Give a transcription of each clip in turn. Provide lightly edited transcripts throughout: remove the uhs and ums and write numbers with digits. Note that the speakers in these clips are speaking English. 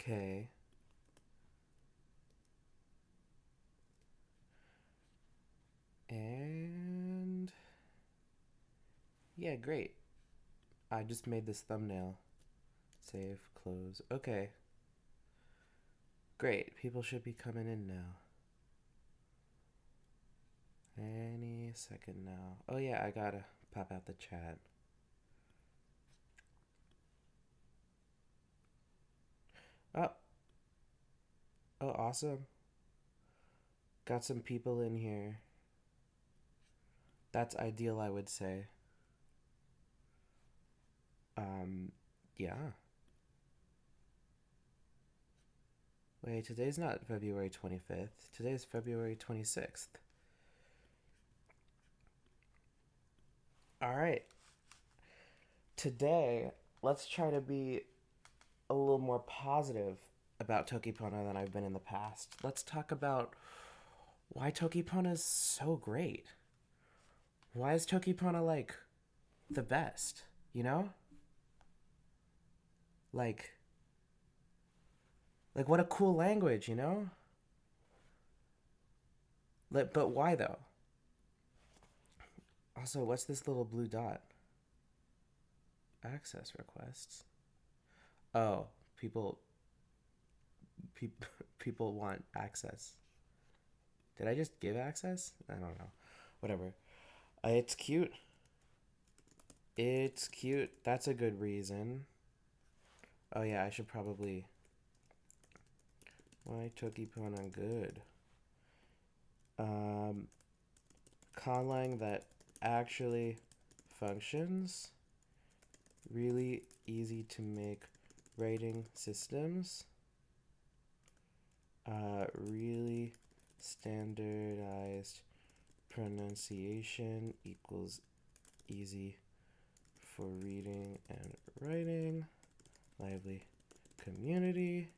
Okay. And yeah, great. I just made this thumbnail. Save, close. Okay. Great. People should be coming in now. Any second now. Oh yeah, I gotta pop out the chat. Oh, oh, awesome. Got some people in here. That's ideal, I would say. Yeah. Wait, today's not February 25th. Today's February 26th. All right. Today, let's try to be a little more positive about Toki Pona than I've been in the past. Let's talk about why Toki Pona is so great. Why is Toki Pona like the best? You know? Like what a cool language, you know? But why though? Also, what's this little blue dot? Access requests. Oh, people people people want access. Did I just give access? I don't know. Whatever. It's cute. It's cute. That's a good reason. Oh yeah, I should probably. Why Toki Pona good? Um, Conlang that actually functions. Really easy to make writing systems. Really standardized pronunciation equals easy for reading and writing. Lively community.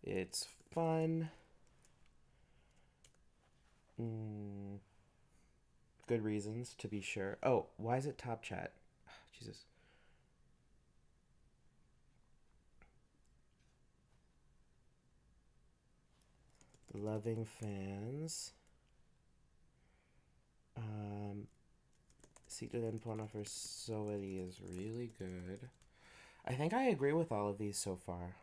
It's fun. Mm, good reasons to be sure. Oh, why is it top chat? Jesus. Loving fans. Um, Secret and Pona for Soedi is really good. I think I agree with all of these so far.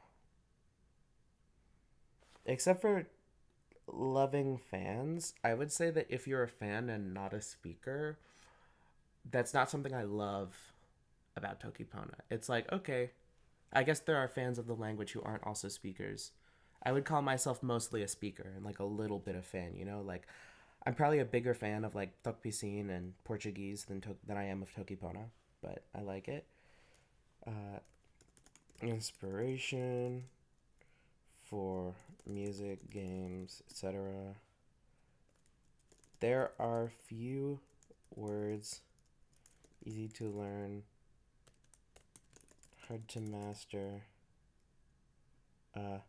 Except for loving fans. I would say that if you're a fan and not a speaker, that's not something I love about Toki Pona. It's like, okay, I guess there are fans of the language who aren't also speakers. I would call myself mostly a speaker and like a little bit of fan, you know? Like, I'm probably a bigger fan of like Tokpisin and Portuguese than I am of Toki Pona, but I like it. Uh, Inspiration for music, games, etc. There are few words easy to learn, hard to master. Uh,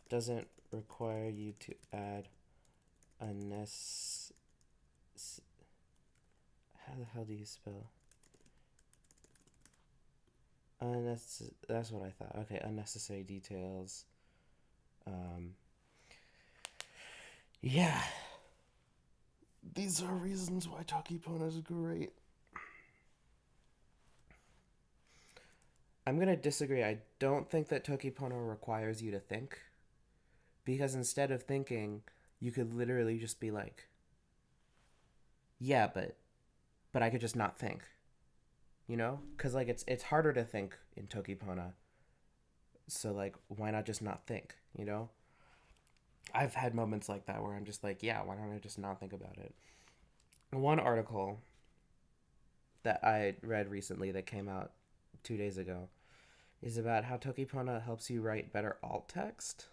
doesn't require you to add unnecessary. How the hell do you spell? That's what I thought. Okay, unnecessary details. Um, yeah, these are reasons why Toki Pona is great. I'm gonna disagree. I don't think that Toki Pona requires you to think, because instead of thinking, you could literally just be like, yeah, but I could just not think, you know? Because like it's harder to think in Toki Pona, so like why not just not think, you know? I've had moments like that where I'm just like, yeah, why don't I just not think about it? One article that I read recently that came out 2 days ago is about how Toki Pona helps you write better alt text,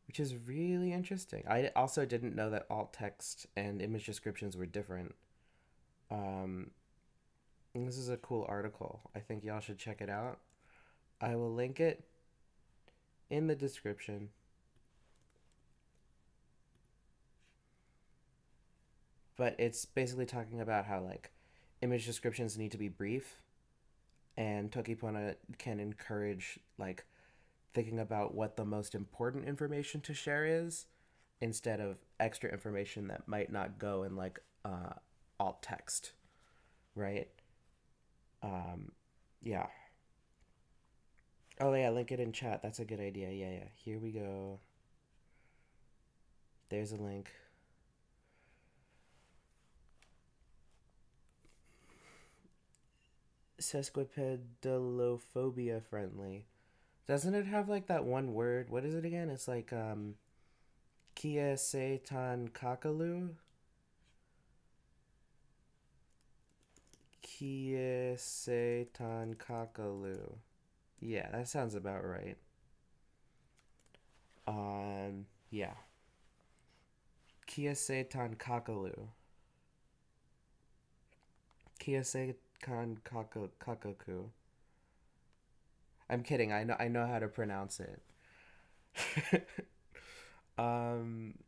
which is really interesting. I also didn't know that alt text and image descriptions were different. Um, this is a cool article. I think y'all should check it out. I will link it in the description. But it's basically talking about how like image descriptions need to be brief, and Toki Pona can encourage like thinking about what the most important information to share is instead of extra information that might not go in like alt text, right? Um, yeah. Oh yeah, link it in chat. That's a good idea. Yeah, yeah. Here we go. There's a link. Sesquipedalophobia friendly. Doesn't it have like that one word? What is it again? It's like Kia Seitan Kakalu? Kia Seitan Kakalu. Yeah, that sounds about right. Yeah. Kia Seitan Kakalu. Kia Seitan Kakaku. I'm kidding. I know how to pronounce it.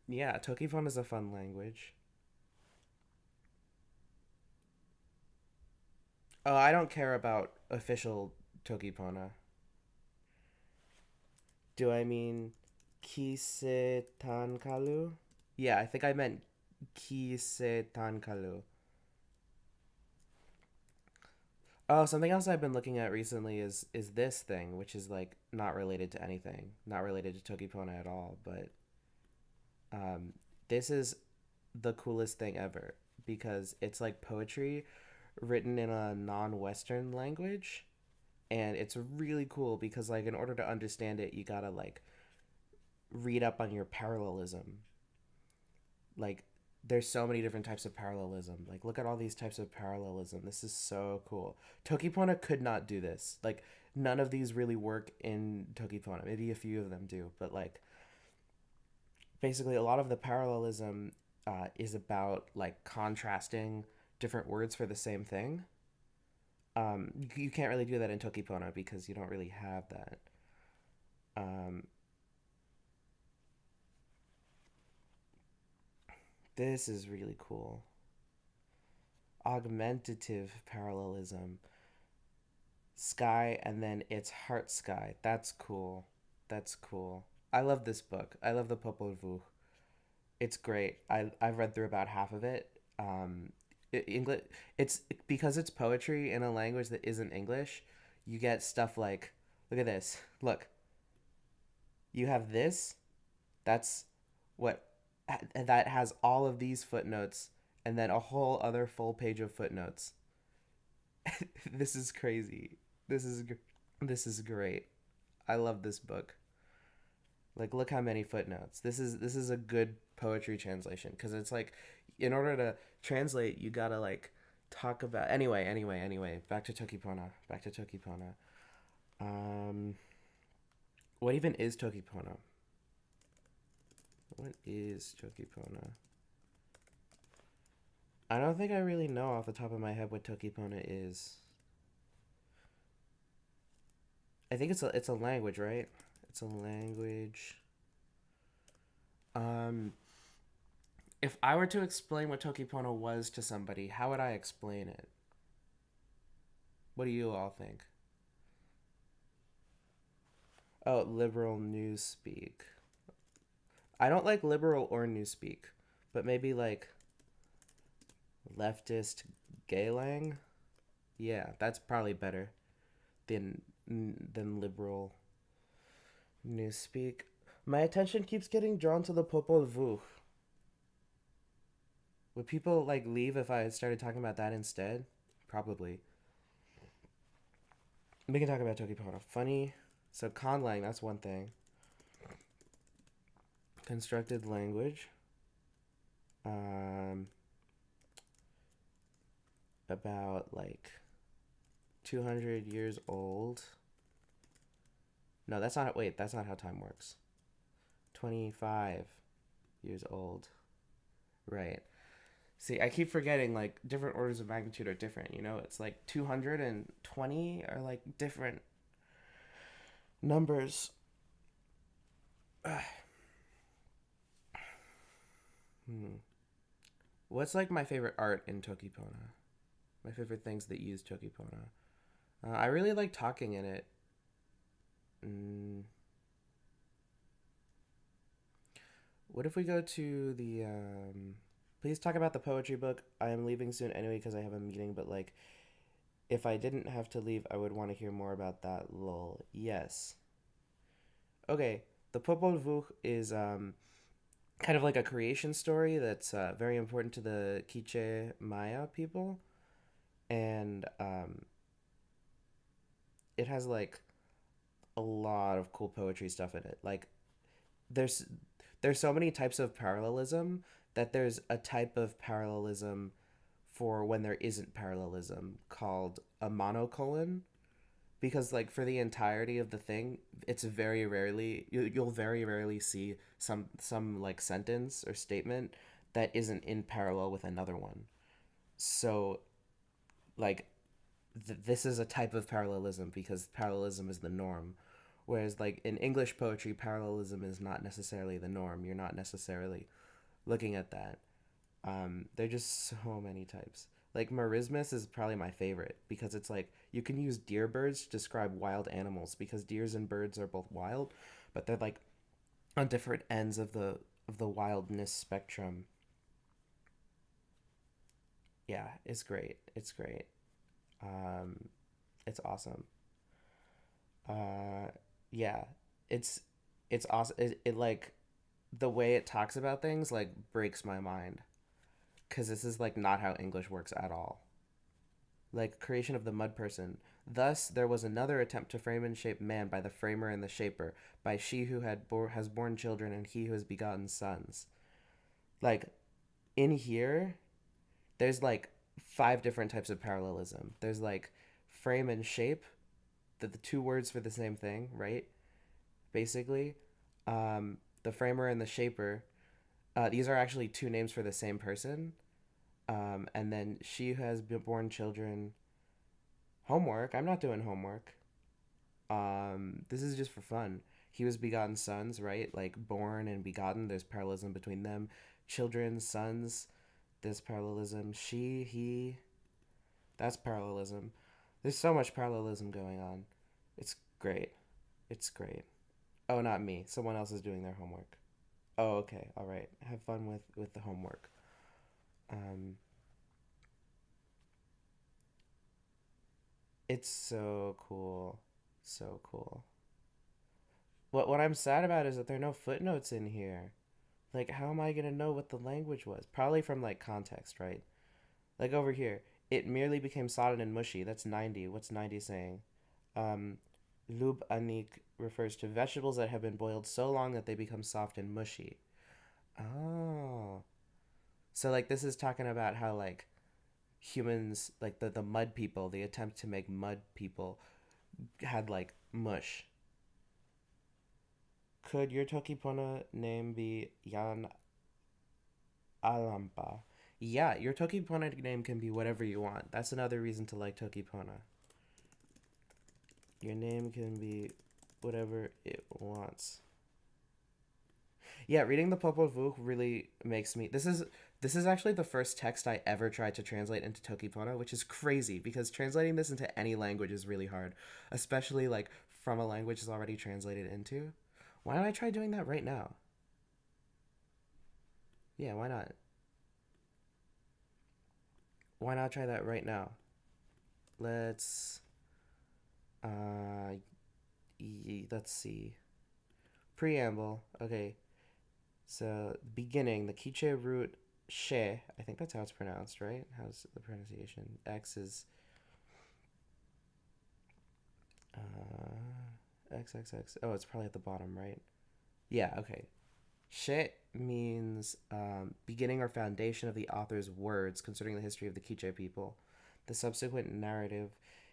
Yeah, Tokifon is a fun language. Oh, I don't care about official Tokipona. Do I mean Kisetankalu? Yeah, I think I meant Kisetankalu. Oh, something else I've been looking at recently is this thing, which is like not related to anything, not related to Tokipona at all, but um, this is the coolest thing ever because it's like poetry written in a non-Western language, and it's really cool because like in order to understand it, you gotta like read up on your parallelism. Like there's so many different types of parallelism. Like look at all these types of parallelism. This is so cool. Tokipona could not do this. Like none of these really work in Tokipona. Maybe a few of them do, but like basically a lot of the parallelism is about like contrasting different words for the same thing. You can't really do that in Tokipona because you don't really have that. Um, this is really cool. Augmentative parallelism. Sky and then it's heart sky. That's cool. That's cool. I love this book. I love the Popol Vuh. It's great. I've read through about half of it. English. It's because it's poetry in a language that isn't English. You get stuff like, look at this. Look, you have this. That's what that has all of these footnotes, and then a whole other full page of footnotes. This is crazy. This is this is great. I love this book. Like look how many footnotes. This is a good poetry translation because it's like in order to translate you got to like talk about anyway, back to Tokipona. Back to Tokipona. Um what even is Tokipona? What is Tokipona? I don't think I really know off the top of my head what Tokipona is. I think it's a language, right? It's a language. Um, if I were to explain what Tokipono was to somebody, how would I explain it? What do you all think? Oh, liberal newspeak. I don't like liberal or newspeak, but maybe like leftist gaylang. Yeah, that's probably better than liberal newspeak. My attention keeps getting drawn to the Popol Vuh. Would people like leave if I started talking about that instead? Probably. We can talk about Tokipono. Funny. So conlang, that's one thing. Constructed language. Um, about like 200 years old. No, that's not. Wait, that's not how time works. 25 years old. Right. See, I keep forgetting like different orders of magnitude are different. You know, it's like 220 are like different numbers. Hmm. What's like my favorite art in Tokipona? My favorite things that use Tokipona. I really like talking in it. Mm. What if we go to the please talk about the poetry book. I am leaving soon anyway because I have a meeting, but like if I didn't have to leave, I would want to hear more about that. Lol. Yes. Okay. The Popol Vuh is kind of like a creation story that's very important to the Quiche Maya people, and it has like a lot of cool poetry stuff in it. Like there's there's so many types of parallelism that there's a type of parallelism for when there isn't parallelism called a monocolon, because like for the entirety of the thing it's very rarely you'll very rarely see some like sentence or statement that isn't in parallel with another one. So like this is a type of parallelism because parallelism is the norm, whereas like in English poetry parallelism is not necessarily the norm. You're not necessarily looking at that. There are just so many types. Like merismus is probably my favorite because it's like you can use deer birds to describe wild animals because deers and birds are both wild, but they're like on different ends of the wildness spectrum. Yeah, it's great. It's great. Um, it's awesome. Uh, yeah, it's it's awesome. It like the way it talks about things like breaks my mind because this is like not how English works at all. Like creation of the mud person. Thus, there was another attempt to frame and shape man by the framer and the shaper, by she who has borne children and he who has begotten sons. Like in here, there's like five different types of parallelism. There's like frame and shape, the two words for the same thing, right? Basically, the framer and the shaper. These are actually two names for the same person. And then she who has born children. Homework. I'm not doing homework. This is just for fun. He was begotten sons, right? Like born and begotten. There's parallelism between them. Children, sons. There's parallelism. She, he. That's parallelism. There's so much parallelism going on. It's great. It's great. Oh, not me. Someone else is doing their homework. Oh, okay. All right. Have fun with the homework. Um, it's so cool. So cool. What I'm sad about is that there are no footnotes in here. Like, how am I gonna know what the language was? Probably from like context, right? Like over here, it merely became sodden and mushy. That's 90. What's 90 saying? Um, Lub anik refers to vegetables that have been boiled so long that they become soft and mushy. Oh. So like this is talking about how like humans, like the mud people, the attempt to make mud people had like mush. Could your Toki Pona name be Yan Alampa? Yeah, your Toki Pona name can be whatever you want. That's another reason to like Toki Pona. Your name can be whatever it wants. Yeah, reading the Popol Vuh really makes me. This is actually the first text I ever tried to translate into Tokipona, which is crazy because translating this into any language is really hard, especially like from a language it's already translated into. Why don't I try doing that right now? Yeah, why not? Why not try that right now? Let's uh let's see. Preamble. Okay. So beginning, the Quiche root she, I think that's how it's pronounced, right? How's the pronunciation? X is X X X. Oh, it's probably at the bottom, right? Yeah. Okay. She means beginning or foundation of the author's words concerning the history of the Quiche people. The subsequent narrative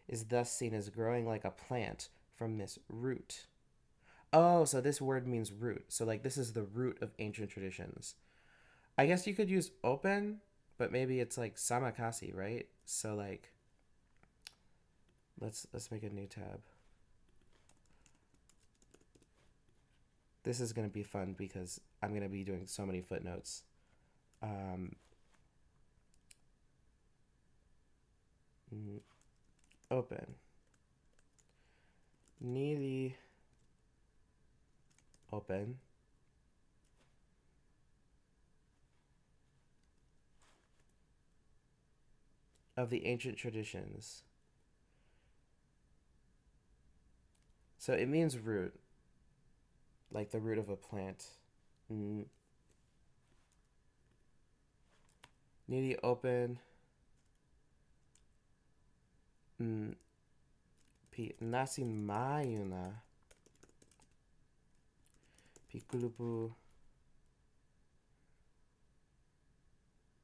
is thus seen as growing like a plant from this root. Oh, so this word means root. So like this is the root of ancient traditions. I guess you could use open, but maybe it's like samakasi, right? So like let's make a new tab. This is gonna be fun because I'm gonna be doing so many footnotes. Um, open. Nearly open. of the ancient traditions. So it means root, like the root of a plant. Mm, Needy open. Mm, Nasi mayuna. Pikulupu.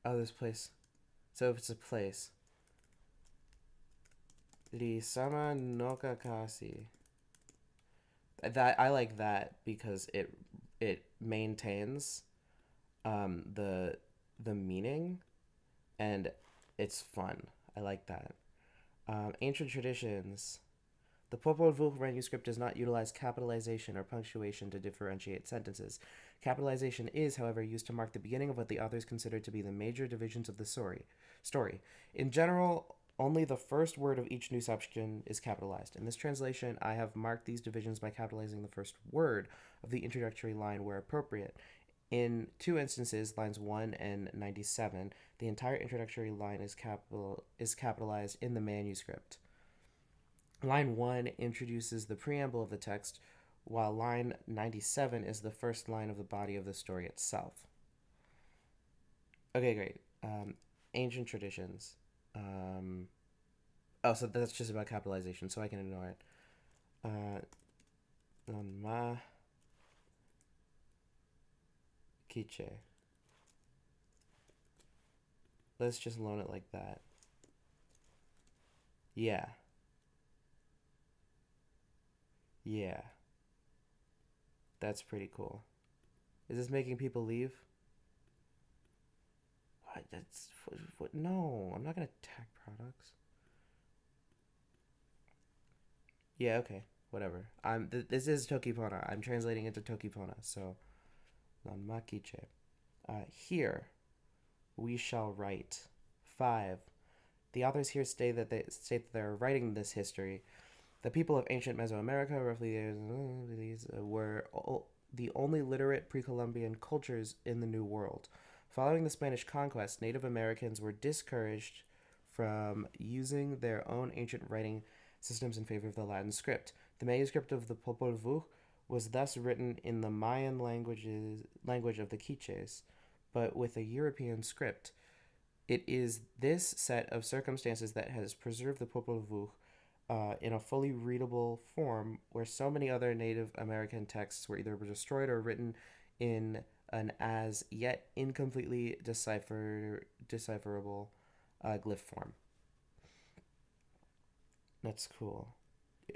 Oh, this place. So if it's a place. Li sama no kakasi. That I like that because it maintains the meaning, and it's fun. I like that. Ancient traditions. The Popol Vuh manuscript does not utilize capitalization or punctuation to differentiate sentences. Capitalization is, however, used to mark the beginning of what the authors consider to be the major divisions of the story. In general, only the first word of each new section is capitalized. In this translation, I have marked these divisions by capitalizing the first word of the introductory line where appropriate. In two instances, lines 1 and 97, the entire introductory line is capitalized in the manuscript. Line 1 introduces the preamble of the text, while line 97 is the first line of the body of the story itself. Okay, great. Ancient traditions. So that's just about capitalization, so I can ignore it. Ma Kiche. Let's just loan it like that. Yeah. Yeah. That's pretty cool. Is this making people leave? What? What? No, I'm not gonna tag products. Yeah, okay, whatever. This is Toki Pona. I'm translating into Toki Pona, so non makiche. Here we shall write 5. The authors here state that they're writing this history. The people of ancient Mesoamerica, roughly these were the only literate pre-Columbian cultures in the New World. Following the Spanish conquest, Native Americans were discouraged from using their own ancient writing systems in favor of the Latin script. The manuscript of the Popol Vuh was thus written in the Mayan language of the Quiches, but with a European script. It is this set of circumstances that has preserved the Popol Vuh in a fully readable form, where so many other Native American texts were either destroyed or written in an as yet incompletely decipherable glyph form. That's cool.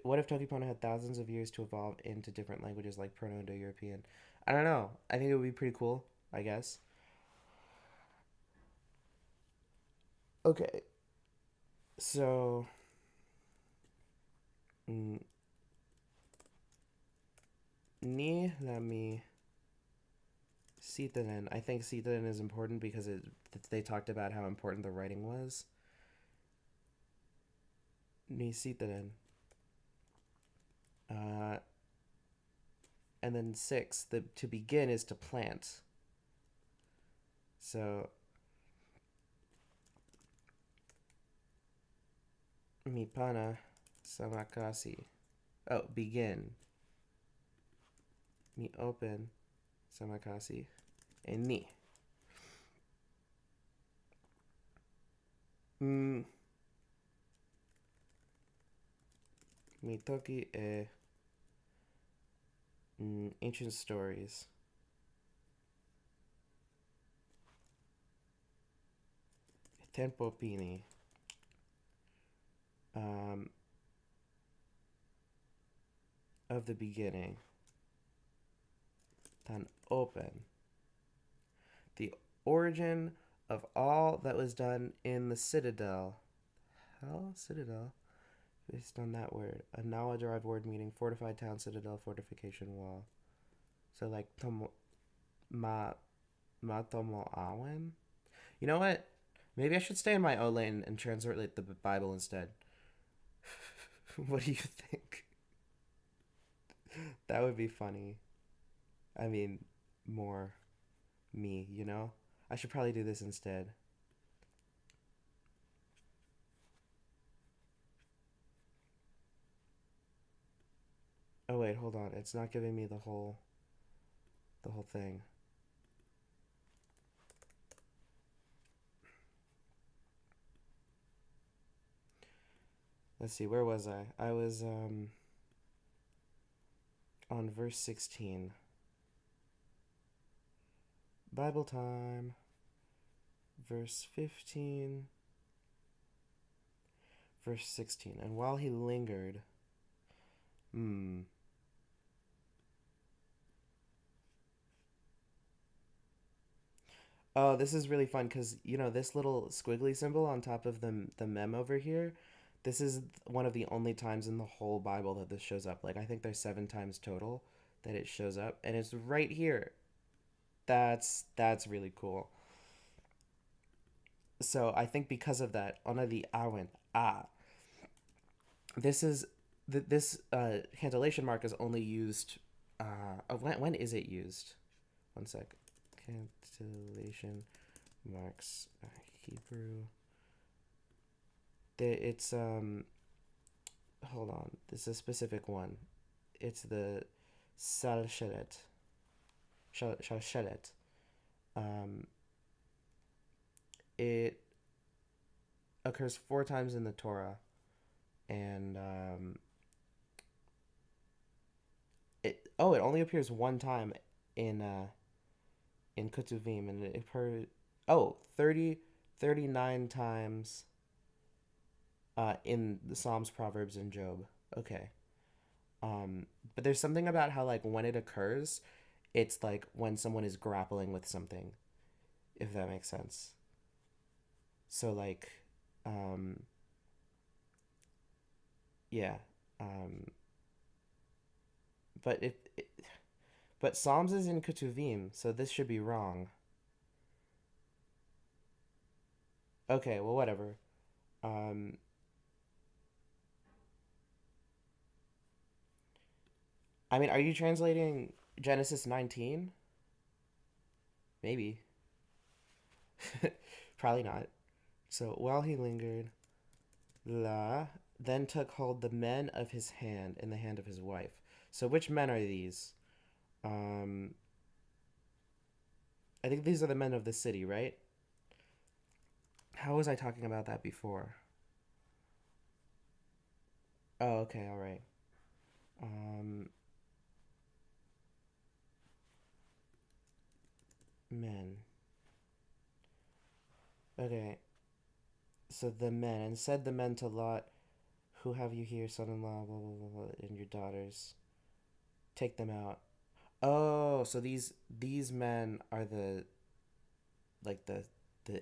What if Toki Pona had thousands of years to evolve into different languages like Proto-Indo-European? I don't know. I think it would be pretty cool, I guess. Okay, so mm, ni me Sitanen. I think Sitanen is important because they talked about how important the writing was. Ni Sitanen. Uh, and then 6, the to begin is to plant. So mi pana samakasi. Oh, begin. Mi open samakasi. And ni. Mm, mi toki ancient stories. Tempo pini. Um, of the beginning. Tan open. The origin of all that was done in the citadel. Hell, citadel? Based on that word. A Nawa derived word meaning fortified town, citadel, fortification wall. So like tomo awen? You know what? Maybe I should stay in my O lane and translate the Bible instead. What do you think? That would be funny. I mean, more me, you know? I should probably do this instead. wait, hold on. It's not giving me the whole thing. Let's see, where was I? I was on verse 16. Bible time. Verse 15. Verse 16. And while he lingered, hmm. Oh, this is really fun because this little squiggly symbol on top of the mem over here. This is one of the only times in the whole Bible that this shows up. Like I think there's 7 times total that it shows up, and it's right here. That's really cool. So I think because of that, ona the awen this is this cantillation mark is only used. When is it used? One sec. Cantillation marks Hebrew. It's hold on. This is a specific one. It's the salshelet. Shalshelet. Um, it occurs 4 times in the Torah, and it only appears 1 time in in Ketuvim, and it appears 39 times in the Psalms, Proverbs, and Job. Okay. But there's something about how like when it occurs, it's like when someone is grappling with something, if that makes sense. So like, um, yeah. Um, but but Psalms is in Ketuvim, so this should be wrong. Okay, well whatever. Um, I mean, are you translating Genesis 19? Maybe. Probably not. So while he lingered, La then took hold the men of his hand in the hand of his wife. So which men are these? Um, I think these are the men of the city, right? How was I talking about that before? Oh, okay, all right. Um, men. Okay, so the men, and said the men to Lot, "Who have you here, son-in-law? Blah blah blah, blah and your daughters. Take them out." Oh, so these men are like the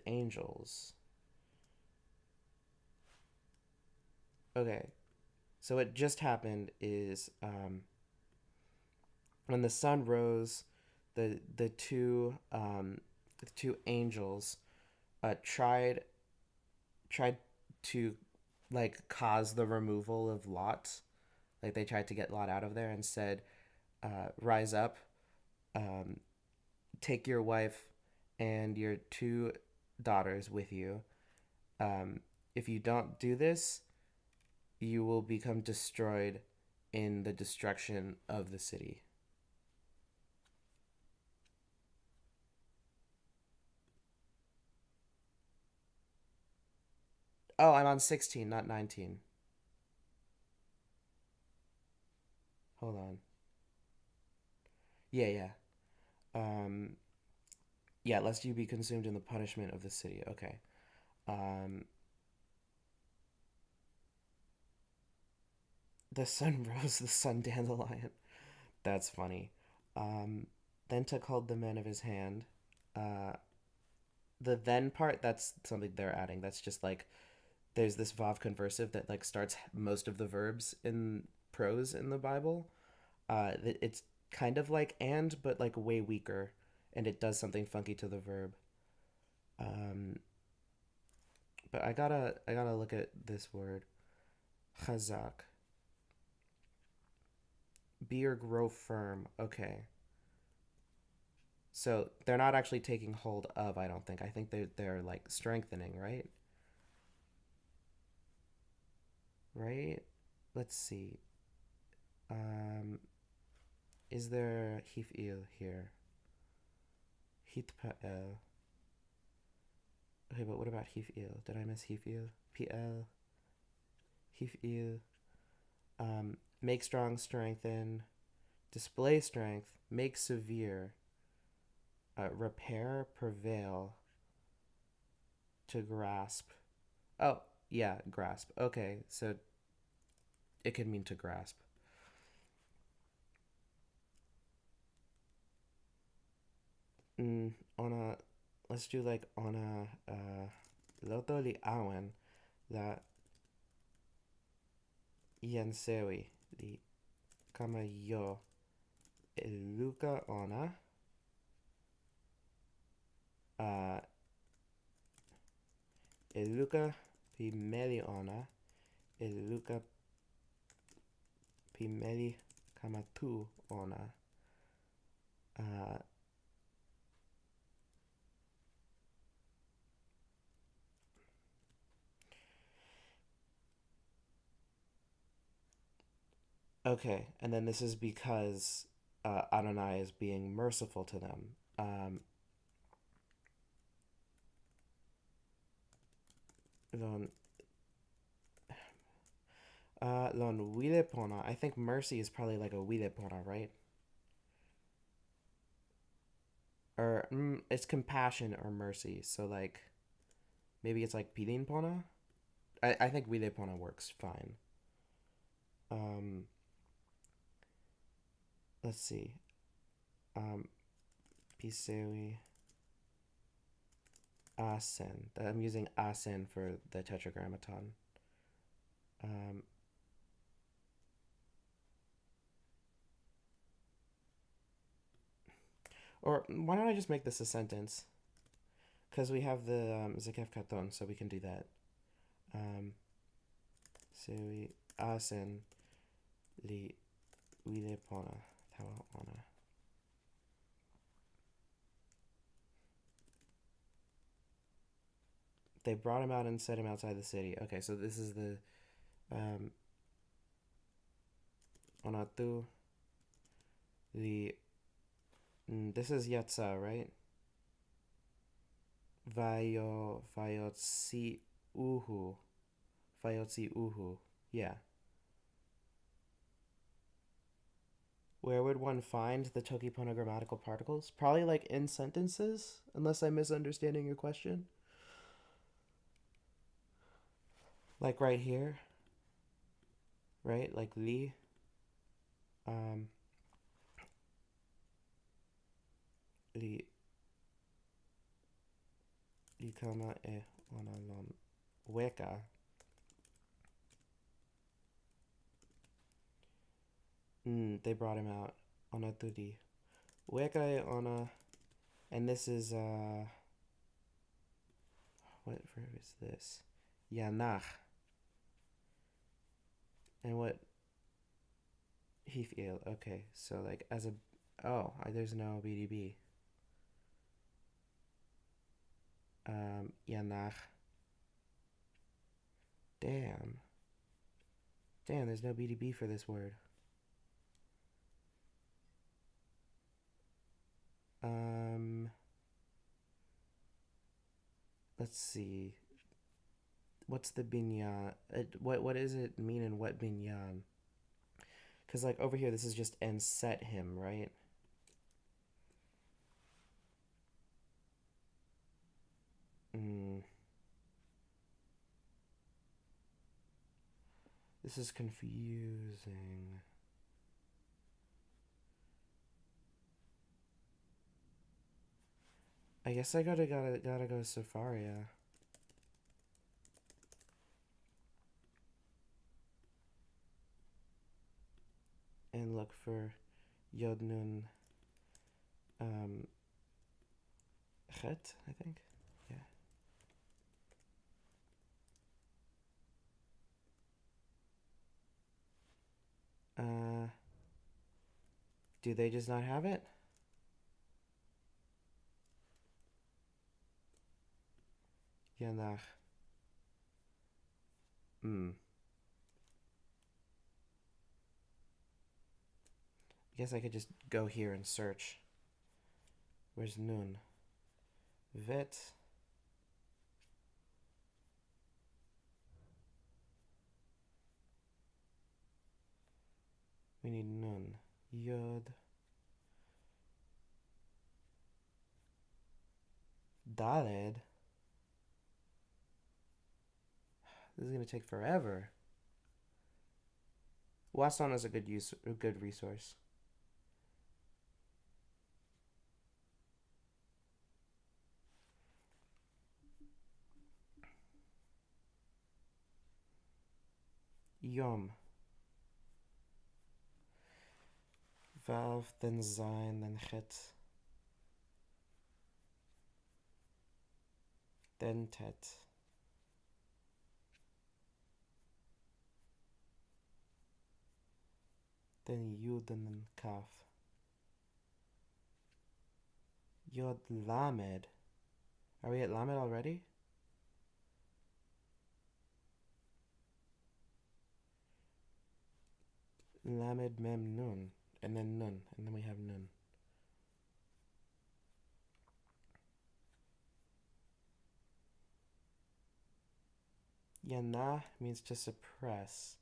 angels. Okay, so what just happened is when the sun rose, the two angels tried to like cause the removal of Lot. Like they tried to get Lot out of there and said, "Rise up, um, take your wife and your 2 daughters with you. If you don't do this, you will become destroyed in the destruction of the city." Oh, I'm on 16, not 19. Hold on. Yeah, yeah. Um, yeah, lest you be consumed in the punishment of the city. Okay. Um, the sun rose, the sun dandelion. That's funny. Um, then took hold the men of his hand. Uh, the then part, that's something they're adding. That's just like there's this vav conversive that like starts most of the verbs in prose in the Bible. It's kind of like and, but like way weaker, and it does something funky to the verb. Um, but I gotta look at this word chazak. Be or grow firm. Okay, so they're not actually taking hold of. I don't think. I think they're like strengthening, right? Right. Let's see. Is there hif'il here? Hitpa'el. Okay, but what about hif'il? Did I miss hif'il? Pl. Hif'il. Make strong, strengthen. Display strength. Make severe. Repair, prevail. To grasp. Oh, yeah, grasp. Okay, so it could mean to grasp. On a, let's do like on a, loto li awen la yensewi li kama yo eluka ona uh, eluka pimeli ona eluka pimeli kama tu ona uh, okay, and then this is because Adonai is being merciful to them. Lon lon wile pona. I think mercy is probably like a wile pona, right? Or it's compassion or mercy. So like maybe it's like pilin pona. I think wile pona works fine. Um, let's see. Pisewi asen. I'm using asen for the tetragrammaton. Um, or why don't I just make this a sentence? Because we have the Zekef Katon, so we can do that. Sewi asen li wile pona. Tawa ona. They brought him out and set him outside the city. Okay, so this is the onatu the this is yatsa, right? Vayotsi uhu. Vayotsi uhu. Yeah. Where would one find the Toki Pona grammatical particles? Probably like in sentences, unless I'm misunderstanding your question. Like right here, right? Like li. Um, li kama e onalon weka. They brought him out. Ona tudi. Weka e ona. And this is, what verb is this? Yanach. And what? Hif'il. Okay, so like as a, oh, there's no BDB. Yanach. Damn. Damn, there's no BDB for this word. Let's see. What's the binyan? What does it mean in what binyan? Because like over here, this is just and set him, right? This is confusing. I guess I gotta go Safaria. And look for Yodnun Chet, I think. Yeah. Do they just not have it? Yanach. guess I could just go here and search. Where's nun? Vet. We need nun. Yod. Daled. This is gonna take forever. Wason is a good resource. Yom. Vav, then Zayin, then Chet. Then Tet. Then Yud, and then Kaf. Yod Lamed. Are we at Lamed already? Lamed Mem Nun. And then Nun. And then we have Nun. Yana means to suppress.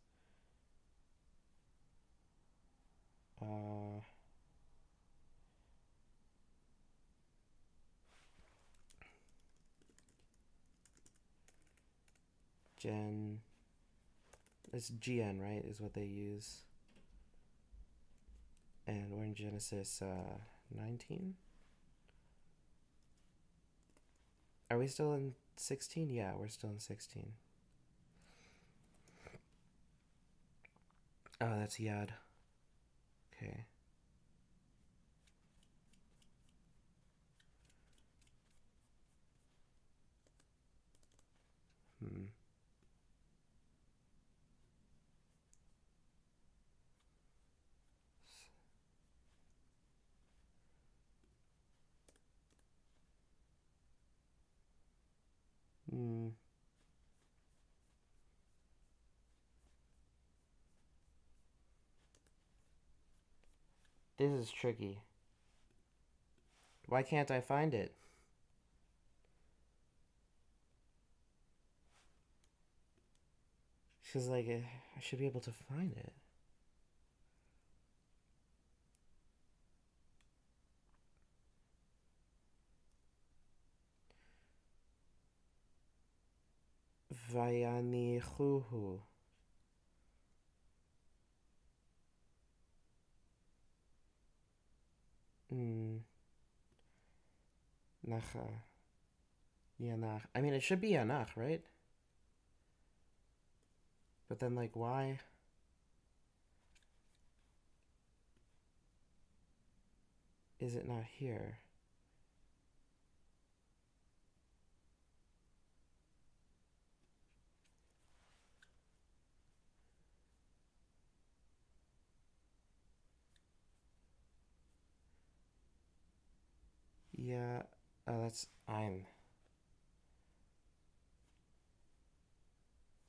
Gen. It's GN, right? Is what they use. And we're in Genesis 19. Are we still in 16? Yeah, we're still in 16. Oh, that's Yad. Okay. This is tricky. Why can't I find it? Because, like, I should be able to find it. Vayanichuhu. Nacha. Yanach. I mean, it should be Yanach, right? But then, like, why? Is it not here? Yeah. Oh, that's Ein.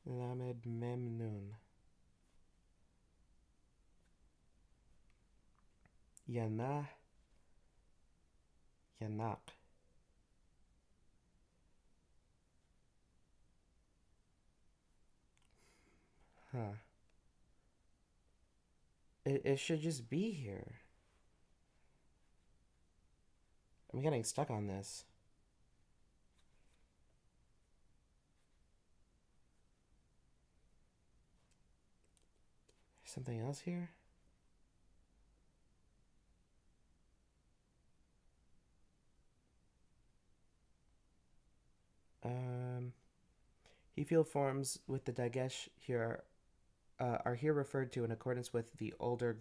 Lamed Mem Nun. Yanah. Yanach. Huh. It should just be here. I'm getting stuck on this. There's something else here? Hefil forms with the dagesh here are here referred to in accordance with the older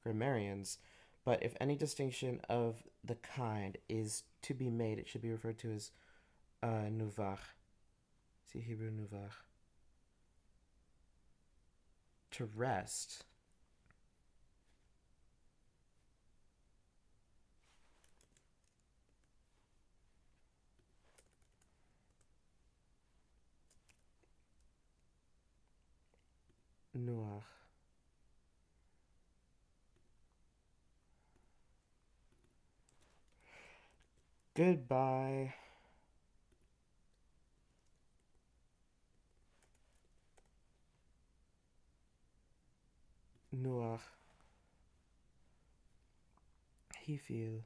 grammarians, but if any distinction of the kind is to be made, it should be referred to as nuvach. See Hebrew nuvach. To rest. Nuach. Goodbye. Nuach. He feel.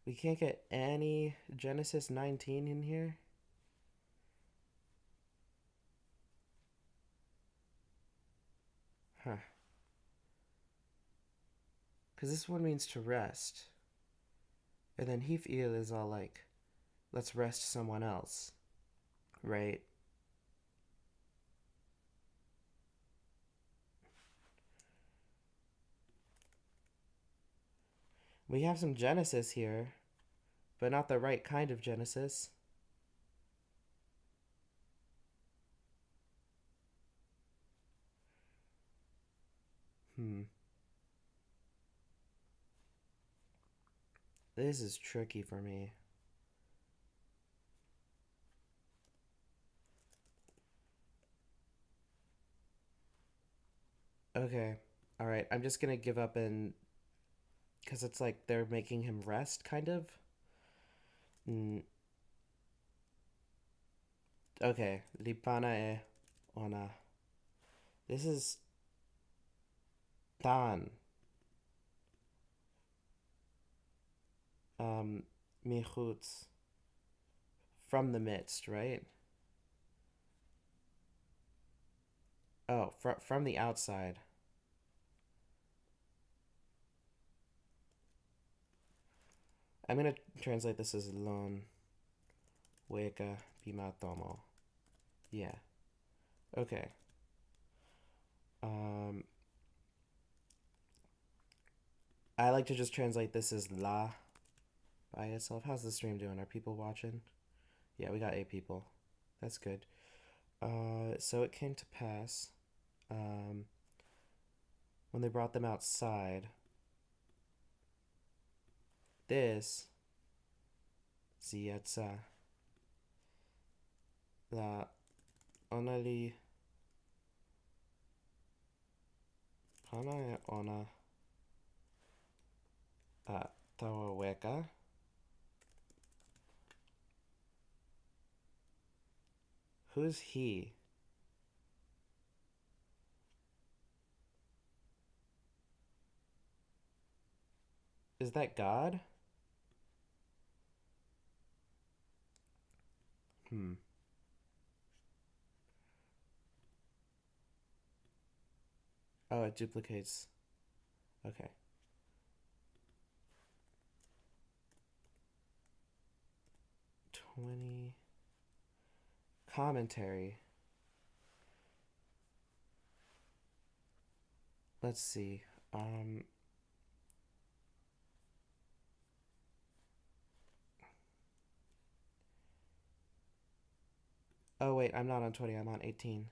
We can't get any Genesis 19 in here? Huh. Because this one means to rest. And then Hifil is all like, let's rest someone else. Right? We have some Genesis here, but not the right kind of Genesis. Hmm. This is tricky for me. Okay. All right. I'm just going to give up and. Because it's like they're making him rest, kind of. Mm. Okay. Lipana e ona. This is Tan. Um, Michutz. From the midst, right? Oh, from the outside. I'm gonna translate this as lon weka bimatomo. Yeah. Okay. Um, I like to just translate this as la by itself. How's the stream doing? Are people watching? Yeah, we got 8 people. That's good. So it came to pass, um, when they brought them outside. This ziyatsa la onali pana ona tawaweka. Who's he? Is that God? Hmm. Oh, it duplicates. Okay. 20. Commentary. Let's see. Oh, wait, I'm not on 20. I'm on 18.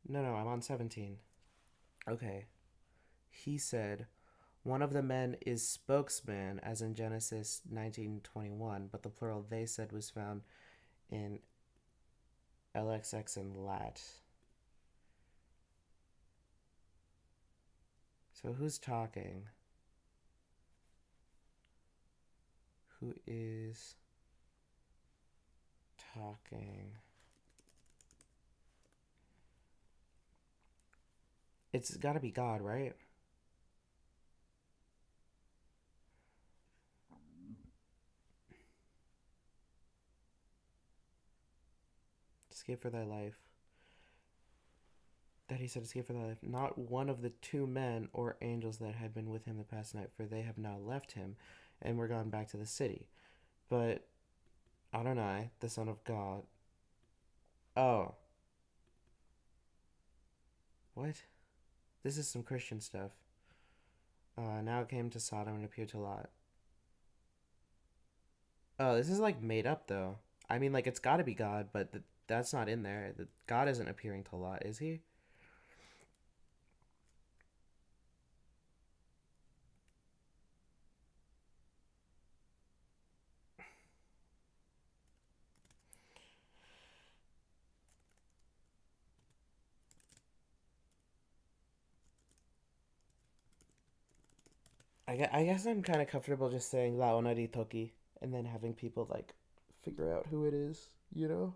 No, I'm on 17. Okay. He said, one of the men is spokesman, as in Genesis 19:21, but the plural they said was found in LXX and lat. So who's talking? Who is talking? It's gotta be God, right? Escape for thy life. That he said, escape for thy life. Not one of the 2 men or angels that had been with him the past night, for they have now left him and were gone back to the city. But Adonai, the Son of God. Oh, what? This is some Christian stuff. Now it came to Sodom and appeared to Lot. Oh, this is like made up though. I mean, like it's got to be God, but that's not in there. God isn't appearing to Lot, is he? I guess I'm kind of comfortable just saying La Onari Toki and then having people like figure out who it is, you know?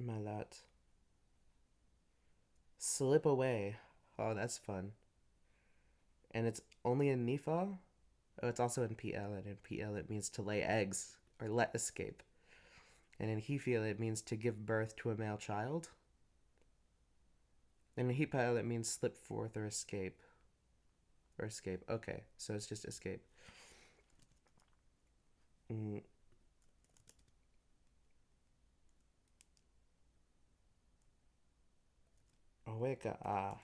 Malat. Slip away. Oh, that's fun. And it's only in Nifa? Oh, it's also in PL, and in PL it means to lay eggs or let escape. And in Hifil it means to give birth to a male child. And in Hipal it means slip forth or escape. Or escape. Okay, so it's just escape. Mm. Oweka a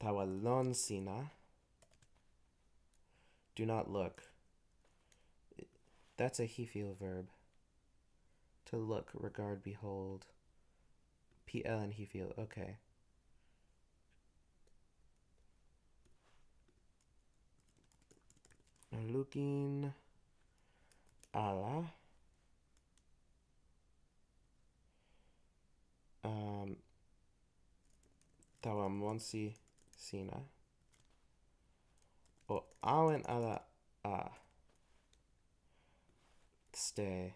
tawalon sina. Do not look. That's a Hifil verb. To look, regard, behold. PL and Hifil. Okay. Looking ala. Um, Tawamonsi sina. O awen ala a. Stay.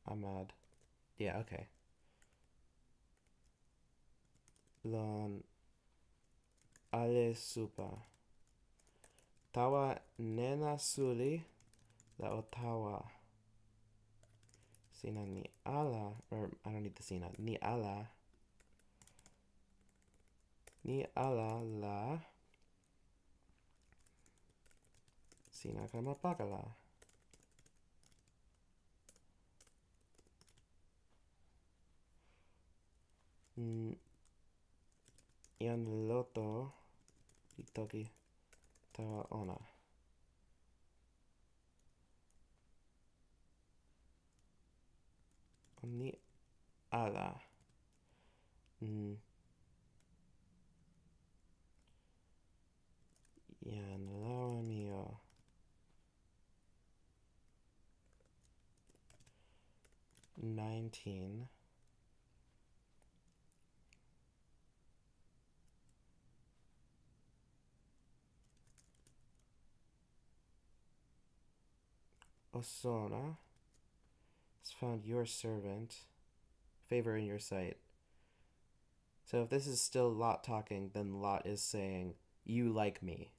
Ahmad. Yeah, okay. Lon ale supa. Tawa nena suli la otawa. Sina ni ala. Or I don't need the sina. Ni ala. Ni ala la. Sina kama pakala. Ian loto. Toki. Tawa ona. Ni ala. Ian lawa mio. 19. Osona has found your servant. Favor in your sight. So if this is still Lot talking, then Lot is saying, you like me.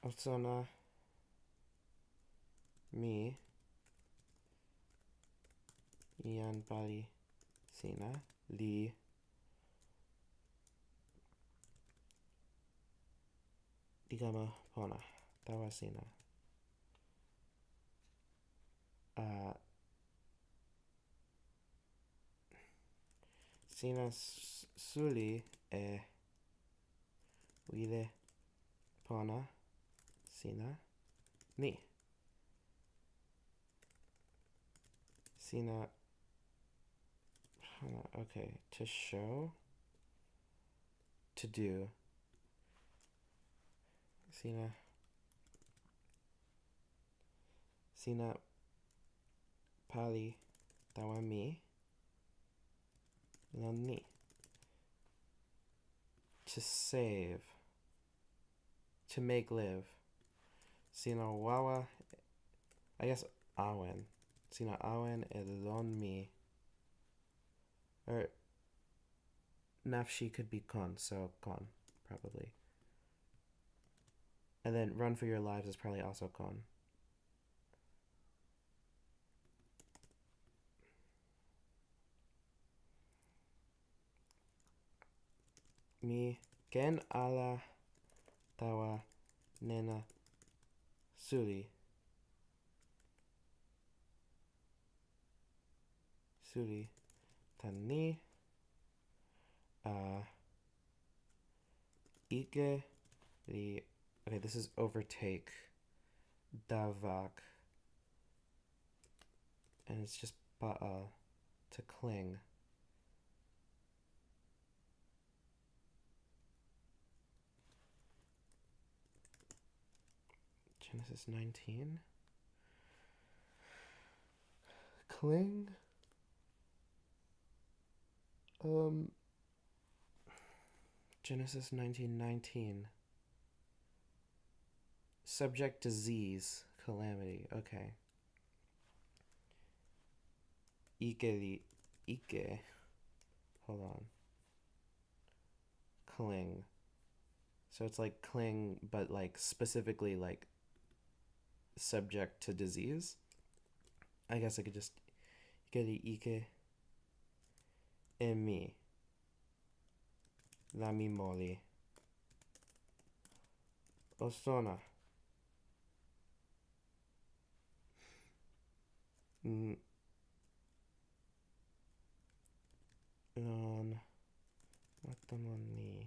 Osona mi ian bali sina li digama pona tawa sina. Sina suli e wile pona sina ni. Sina. Okay, to show. To do. Sina. Sina pali tawa mi. Ni. To save. To make live. Sina wawa. I guess awen. Sina awen elon mi. Or nafshi could be con, so con, probably. And then run for your lives is probably also con. Mi ken ala tawa nena suli. Suli tani ike li. Okay, this is overtake. Davak. And it's just ba'a to cling. Genesis 19. Cling. Genesis 19:19. Subject disease, calamity. Okay. Ike. Ike. Hold on. Cling. So it's like cling, but like specifically like subject to disease. I guess I could just Ike emi la mi moli osona non matamoni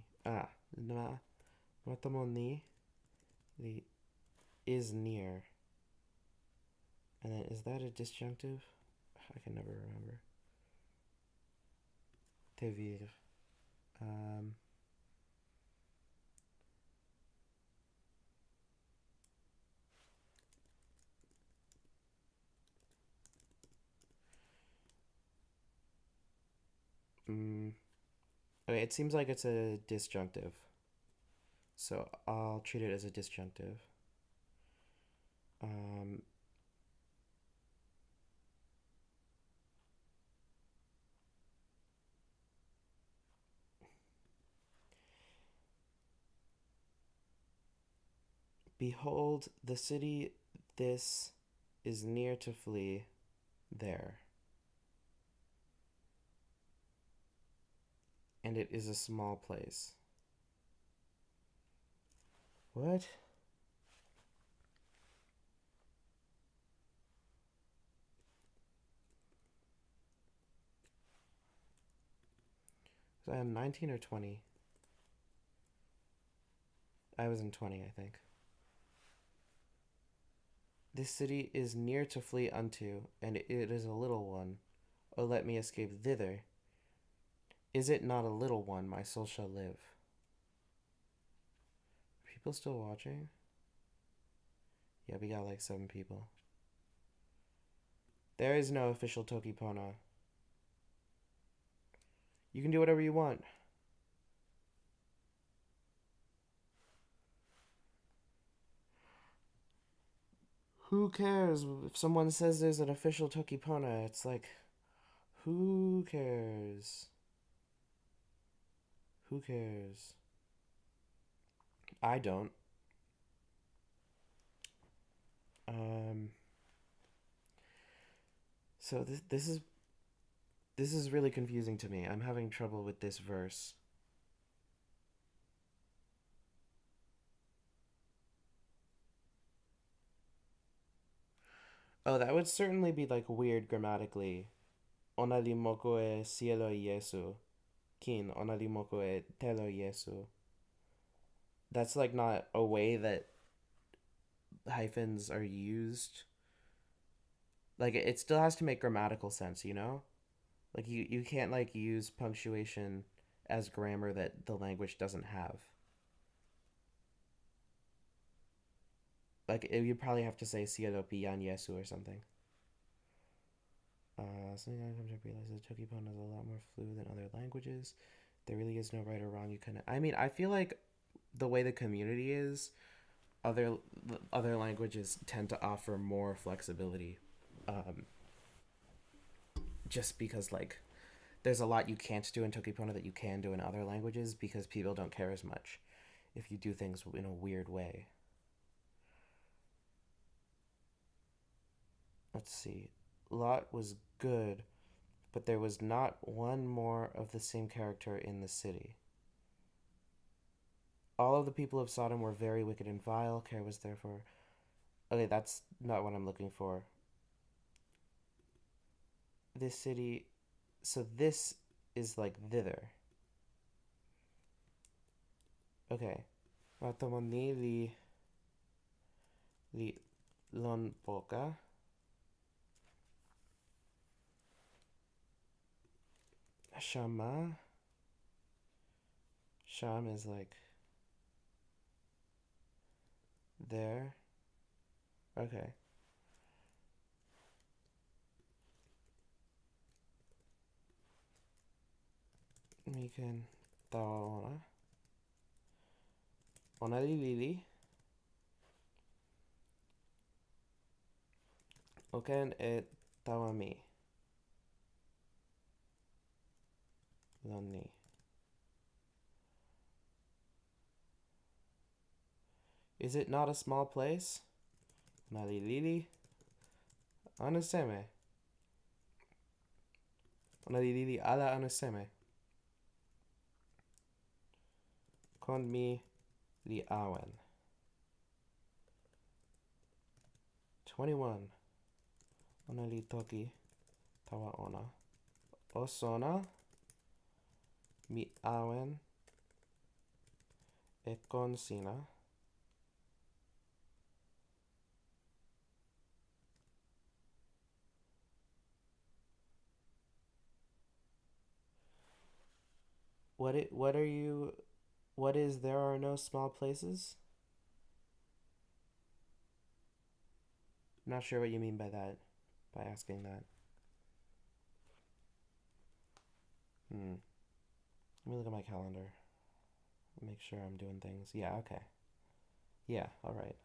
na matamoni the is near. And then is that a disjunctive? I can never remember. Tevir. Okay, it seems like it's a disjunctive. So I'll treat it as a disjunctive. Behold, the city this is near to flee there. And it is a small place. What? So I am 19 or 20? I was in 20, I think. This city is near to flee unto, and it is a little one. Oh, let me escape thither. Is it not a little one, my soul shall live? Are people still watching? Yeah, we got like 7 people. There is no official Toki Pona. You can do whatever you want. Who cares? If someone says there's an official Toki Pona, it's like, who cares? Who cares? I don't. So this is really confusing to me. I'm having trouble with this verse. Oh, that would certainly be like weird grammatically. Onalimoko e cielo Yesu. Kin onalimoko e telo Yesu. That's like not a way that hyphens are used. Like it still has to make grammatical sense, you know? Like you can't like use punctuation as grammar that the language doesn't have. Like you probably have to say cielo piyan Yesu or something. Something I come to realize that Tokipon is a lot more fluid than other languages. There really is no right or wrong. You kind of, I mean, I feel like the way the community is, other other languages tend to offer more flexibility, um, just because like there's a lot you can't do in Tokipona that you can do in other languages because people don't care as much if you do things in a weird way. Let's see. Lot was good, but there was not one more of the same character in the city. All of the people of Sodom were very wicked and vile. Care was therefore. Okay, that's not what I'm looking for. This city. So this is like thither. Okay. Matomoni li lon poka. Shama. Sham is like there. Okay. We can tawa ona. Ona li lili. Oken e tawa mi. Lon ni. Is it not a small place? Ona li lili. Anuseme. Ona li lili ala anuseme. Kon mi li awen. 21. Ona li toki tawa ona. Osona mi awen e kon sina. What is there are no small places? I'm not sure what you mean by that, by asking that. Let me look at my calendar. Make sure I'm doing things. Yeah, okay. Yeah, all right.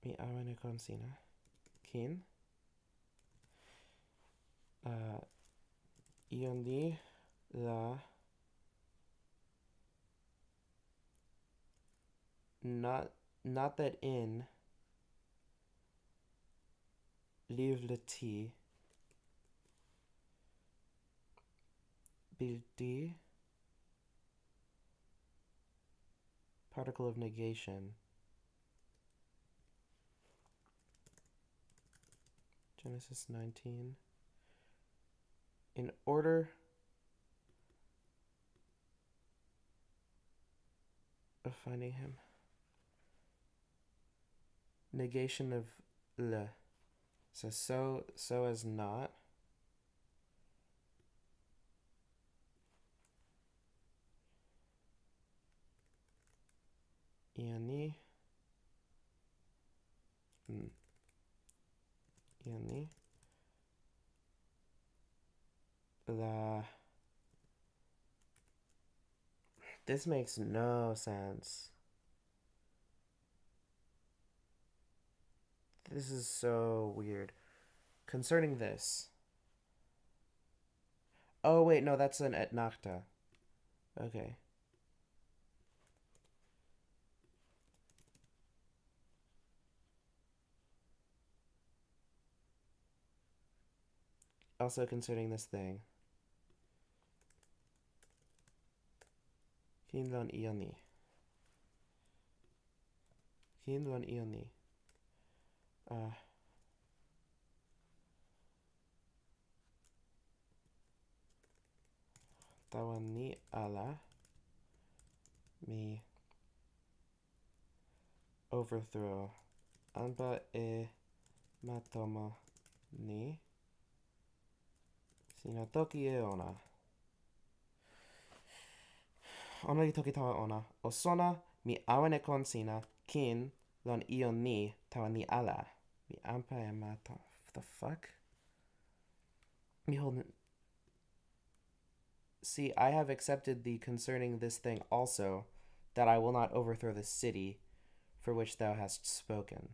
Mi awen e kon sina. Kin. Ion li la not that in liv le ti bildi particle of negation. Genesis 19. In order of finding him. Negation of le. So as not. Iani. Iani. La. This makes no sense. This is so weird. Concerning this. Oh, wait, no, that's an etnachta. Okay. Also concerning this thing. Kinlon ioni. Kinlon ioni. Tawan ni ala. Mi overthrow. Anpa e matomo ni. Sina toki e ona. Ona li toki tawa ona. Osona mi awen e kon sina. Kin lon ion ni tawa ni ala. Mi anpa e mato. The fuck? Me hold it. See, I have accepted the concerning this thing also, that I will not overthrow the city for which thou hast spoken.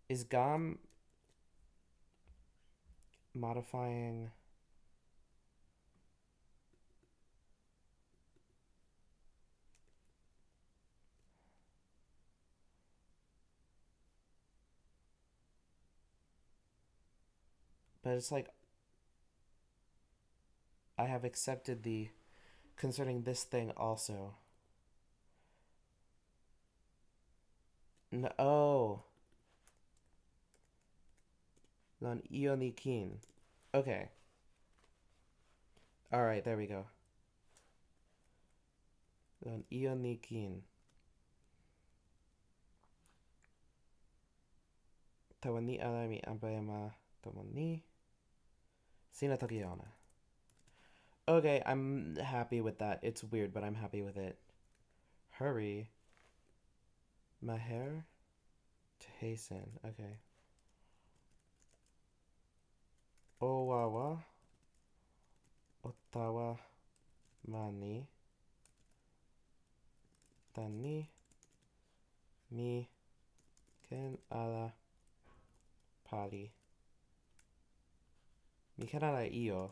Is Gam modifying... But it's like, I have accepted the concerning this thing also. No, oh. Non ionikin. Okay. Alright, there we go. Non ionikin. tawa ni ala mi abayama tomo ni sina toki ona. Okay, I'm happy with that. It's weird, but I'm happy with it. Hurry. Maher to hasten. Okay. Owawa otawa mani tani mi ken ala pali. Mi ken ala io.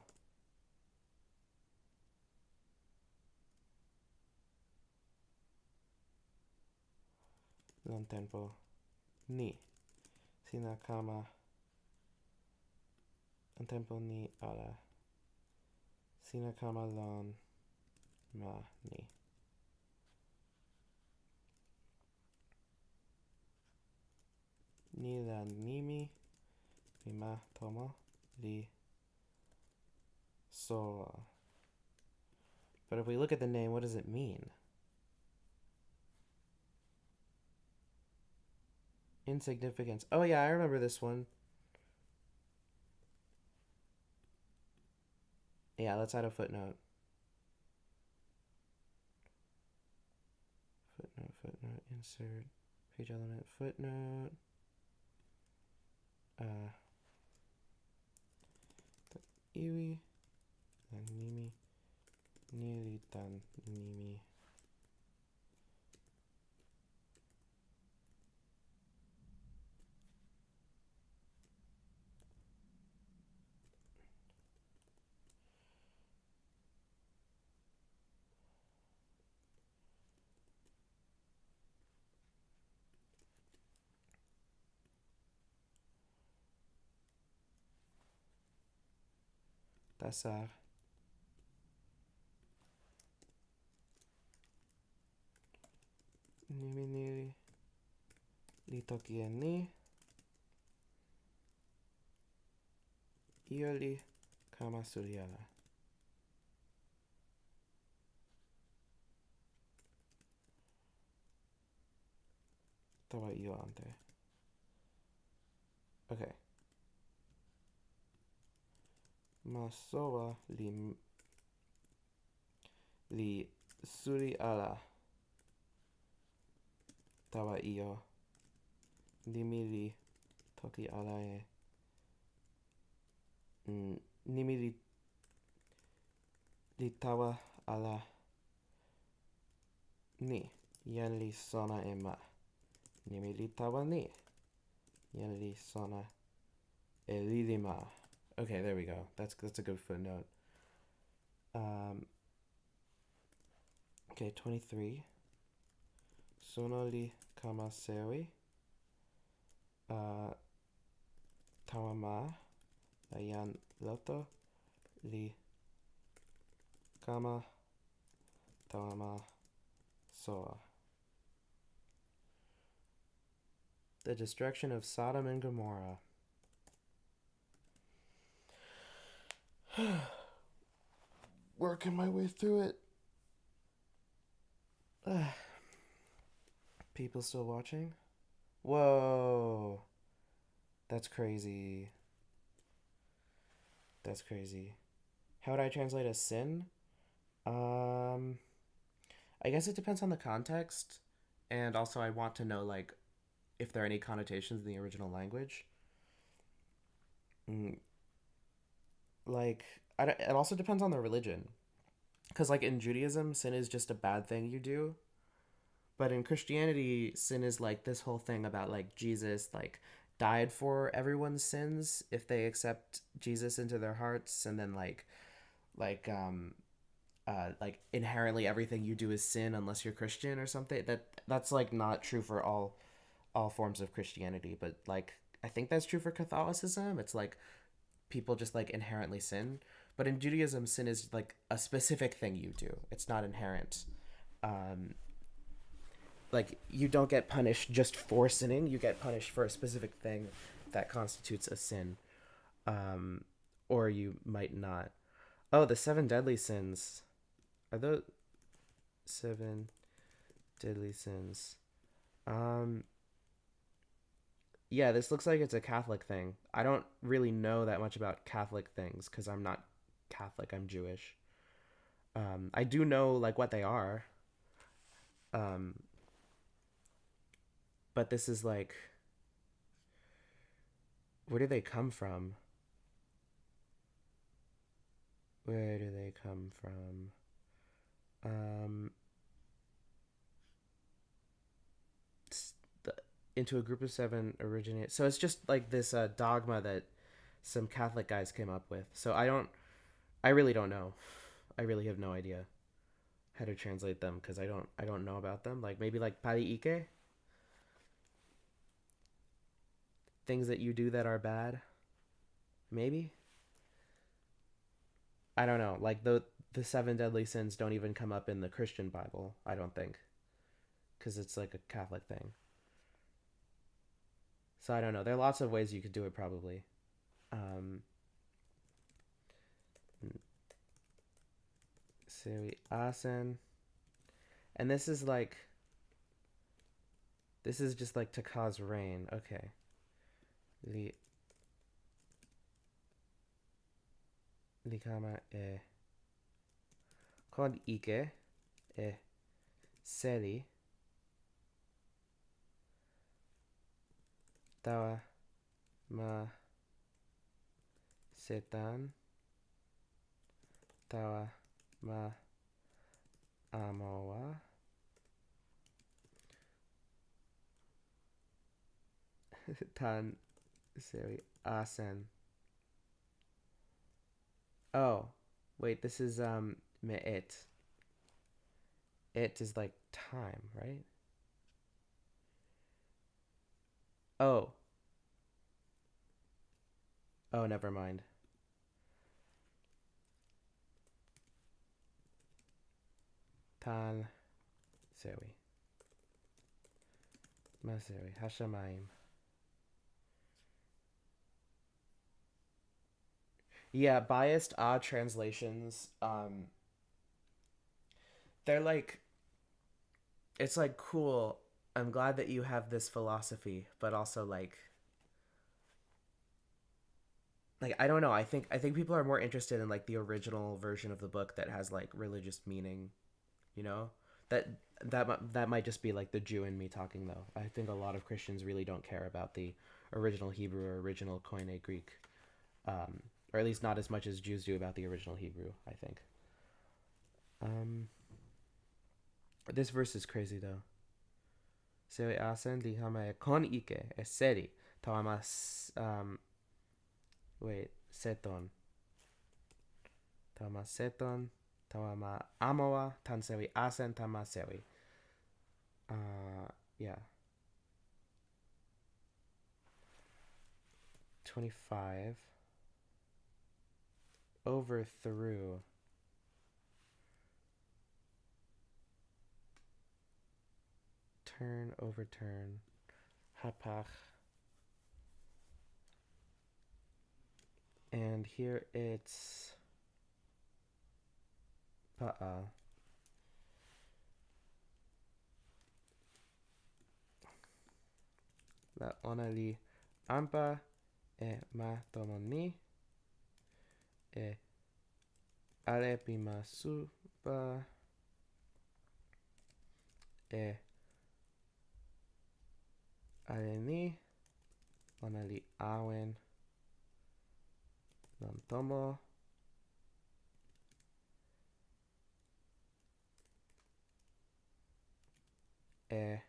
Non tempo ni sina kama non tempo ni ala sina kama lon ma ni. Ni la nimi mi ma tomo li so. But if we look at the name, what does it mean? Insignificance. Oh yeah, I remember this one. Yeah, let's add a footnote. Footnote, insert, page element, footnote. Iwi, nimi, nilitan, nimi. Dasar. Nimi nili, li toki ni. Ioli kama suliala. Tawa io ante. Okay. Masowa li suri ala tawa io nimi li toki ala e nimi li tawa ala ni yen li sona e ma nimi li tawa ni yen li sona e lili ma. Okay, there we go. That's a good footnote. Okay, 23. Sono li kama sewi. Tawa ma yan loto li kama tawa ma soa. The destruction of Sodom and Gomorrah. Working my way through it. People still watching? Whoa. That's crazy. That's crazy. How would I translate a sin? I guess it depends on the context. And also I want to know, like, if there are any connotations in the original language. Like, it also depends on the religion. Because, like, in Judaism, sin is just a bad thing you do. But in Christianity, sin is, like, this whole thing about, like, Jesus, like, died for everyone's sins if they accept Jesus into their hearts. And then, like, inherently everything you do is sin unless you're Christian or something. That's, like, not true for all forms of Christianity. But, like, I think that's true for Catholicism. It's, like, people just, like, inherently sin. But in Judaism, sin is, like, a specific thing you do. It's not inherent. Like, you don't get punished just for sinning. You get punished for a specific thing that constitutes a sin. Or you might not. Oh, the 7 deadly sins. Are those 7 deadly sins? Yeah, this looks like it's a Catholic thing. I don't really know that much about Catholic things because I'm not Catholic. I'm Jewish. I do know like what they are, um, but this is like, where do they come from? Where do they come from? Um, the, into a group of seven originated. So it's just like this dogma that some Catholic guys came up with. So I really don't know. I really have no idea how to translate them because I don't know about them. Like maybe like pari ike, things that you do that are bad. Maybe I don't know. Like the seven deadly sins don't even come up in the Christian Bible. I don't think because it's like a Catholic thing. So I don't know. There are lots of ways you could do it probably. Um, Siri Asen, and this is just like to cause rain. Okay. Li Likama kon ike e seli tawa ma setan tawa ma amoa tan seri asen. Oh, wait, this is me it. It is like time, right? Oh, oh, never mind. Tan seri maseri hashamayim. Yeah, biased odd translations. They're like it's like cool. I'm glad that you have this philosophy, but also like I don't know. I think people are more interested in like the original version of the book that has like religious meaning. You know that that might just be like the Jew in me talking though. I think a lot of Christians really don't care about the original Hebrew or original Koine Greek, um, or at least not as much as Jews do about the original Hebrew. I think. Um, this verse is crazy though. Se asen li hame kon ike eseri tamas wait seton tamaseton tawama amoa tansewi asen tamasewi. Yeah. 25 overthrew turn overturn hapach, and here it's pa'a. La onali ampa e matomoni e arepimasupa e areni onali awen non tomo e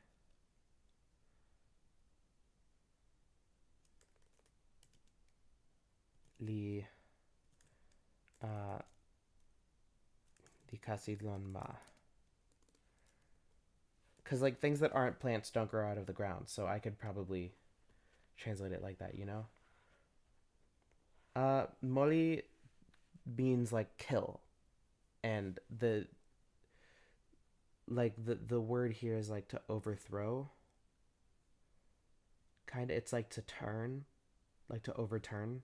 li uh, li kasidlon ma. Because like things that aren't plants don't grow out of the ground, so I could probably translate it like that, you know. Moli means like kill, and the word here is like to overthrow. Kind of, it's like to turn, like to overturn.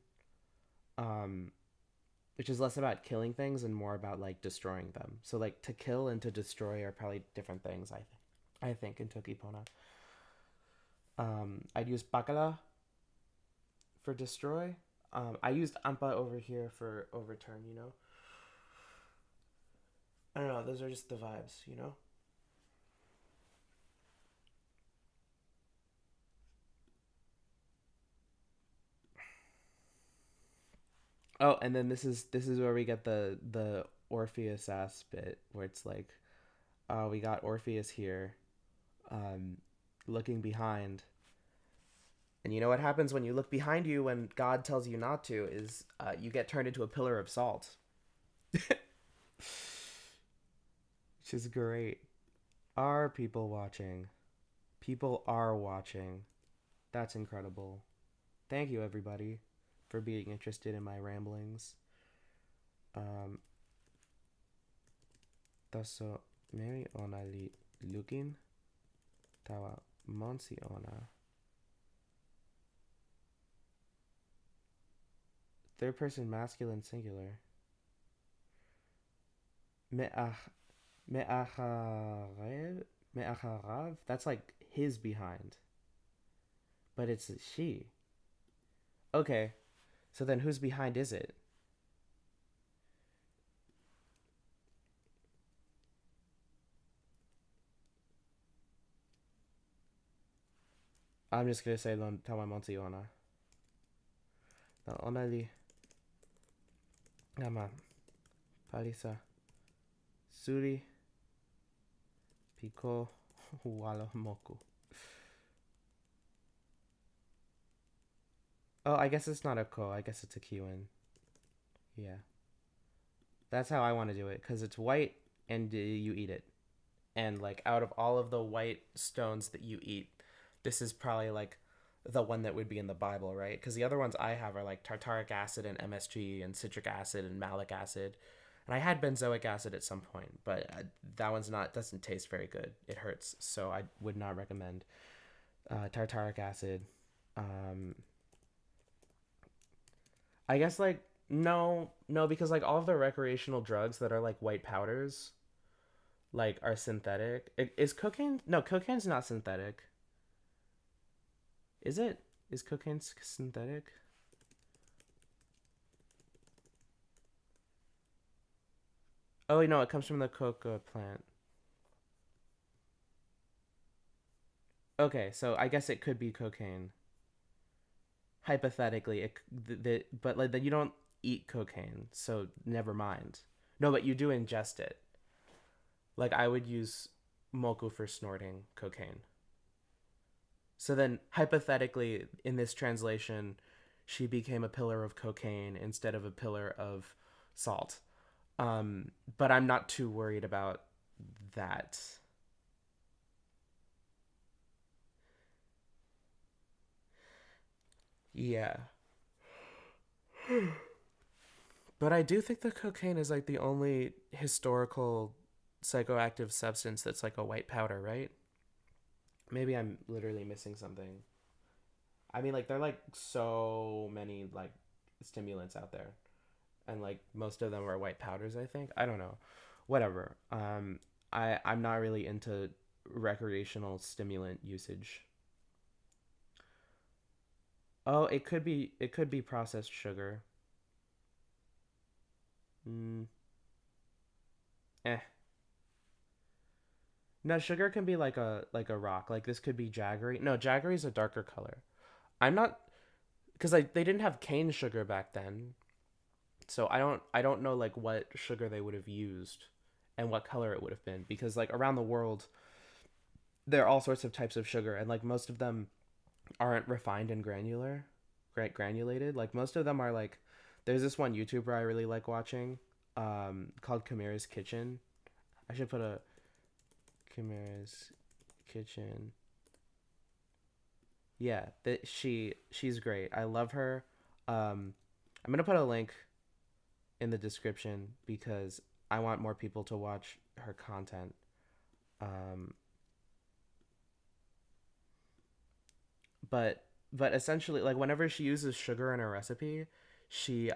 Um, which is less about killing things and more about like destroying them. So like to kill and to destroy are probably different things. I think in Toki Pona. I'd use bakala For destroy, I used ampa over here for overturn. I don't know. Those are just the vibes. Oh, and then this is where we get the Orpheus ass bit where it's like, we got Orpheus here, um, looking behind, and you know what happens when you look behind you when God tells you not to is you get turned into a pillar of salt, which is great. Are people watching? People are watching. That's incredible. Thank you, everybody, for being interested in my ramblings. Um, Taso Mary ona looking tawa Monsi ona. Third person masculine singular. Me'ach me'acharav me'acharav. That's like his behind, but it's she. Okay, so then whose behind is it? I'm just gonna say lon tawa Monsi ona. No onali Gama Parisa Suri Piko Walamoku. Oh, I guess it's not a ko. I guess it's a kiwin. Yeah. That's how I want to do it because it's white and you eat it. And like out of all of the white stones that you eat, this is probably like the one that would be in the Bible, right? Because the other ones I have are like tartaric acid and MSG and citric acid and malic acid. And I had benzoic acid at some point, but that one's not doesn't taste very good. It hurts, so I would not recommend tartaric acid. Um, I guess like no, no, because like all of the recreational drugs that are like white powders, like are synthetic. Is cocaine? No, cocaine's not synthetic. Is it? Is cocaine synthetic? Oh wait, no, it comes from the coca plant. Okay, so I guess it could be cocaine. Hypothetically, but like that you don't eat cocaine, so never mind. No, but you do ingest it. Like I would use moku for snorting cocaine. So then, hypothetically, in this translation, she became a pillar of cocaine instead of a pillar of salt. But I'm not too worried about that. Yeah. But I do think that cocaine is like the only historical psychoactive substance that's like a white powder, right? Maybe I'm literally missing something. I mean, like, there are like so many like stimulants out there, and like most of them are white powders. I think I don't know, whatever. I'm not really into recreational stimulant usage. Oh, it could be processed sugar. Mm, eh. No, sugar can be like a rock. Like this could be jaggery. No, jaggery is a darker color. I'm not because like they didn't have cane sugar back then, so I don't know like what sugar they would have used and what color it would have been because like around the world there are all sorts of types of sugar and like most of them aren't refined and granulated. Like most of them are like there's this one YouTuber I really like watching called Kamira's Kitchen. I should put a Kamira's Kitchen. Yeah, that she's great. I love her. I'm gonna put a link in the description because I want more people to watch her content. Um, but essentially, like whenever she uses sugar in a recipe, she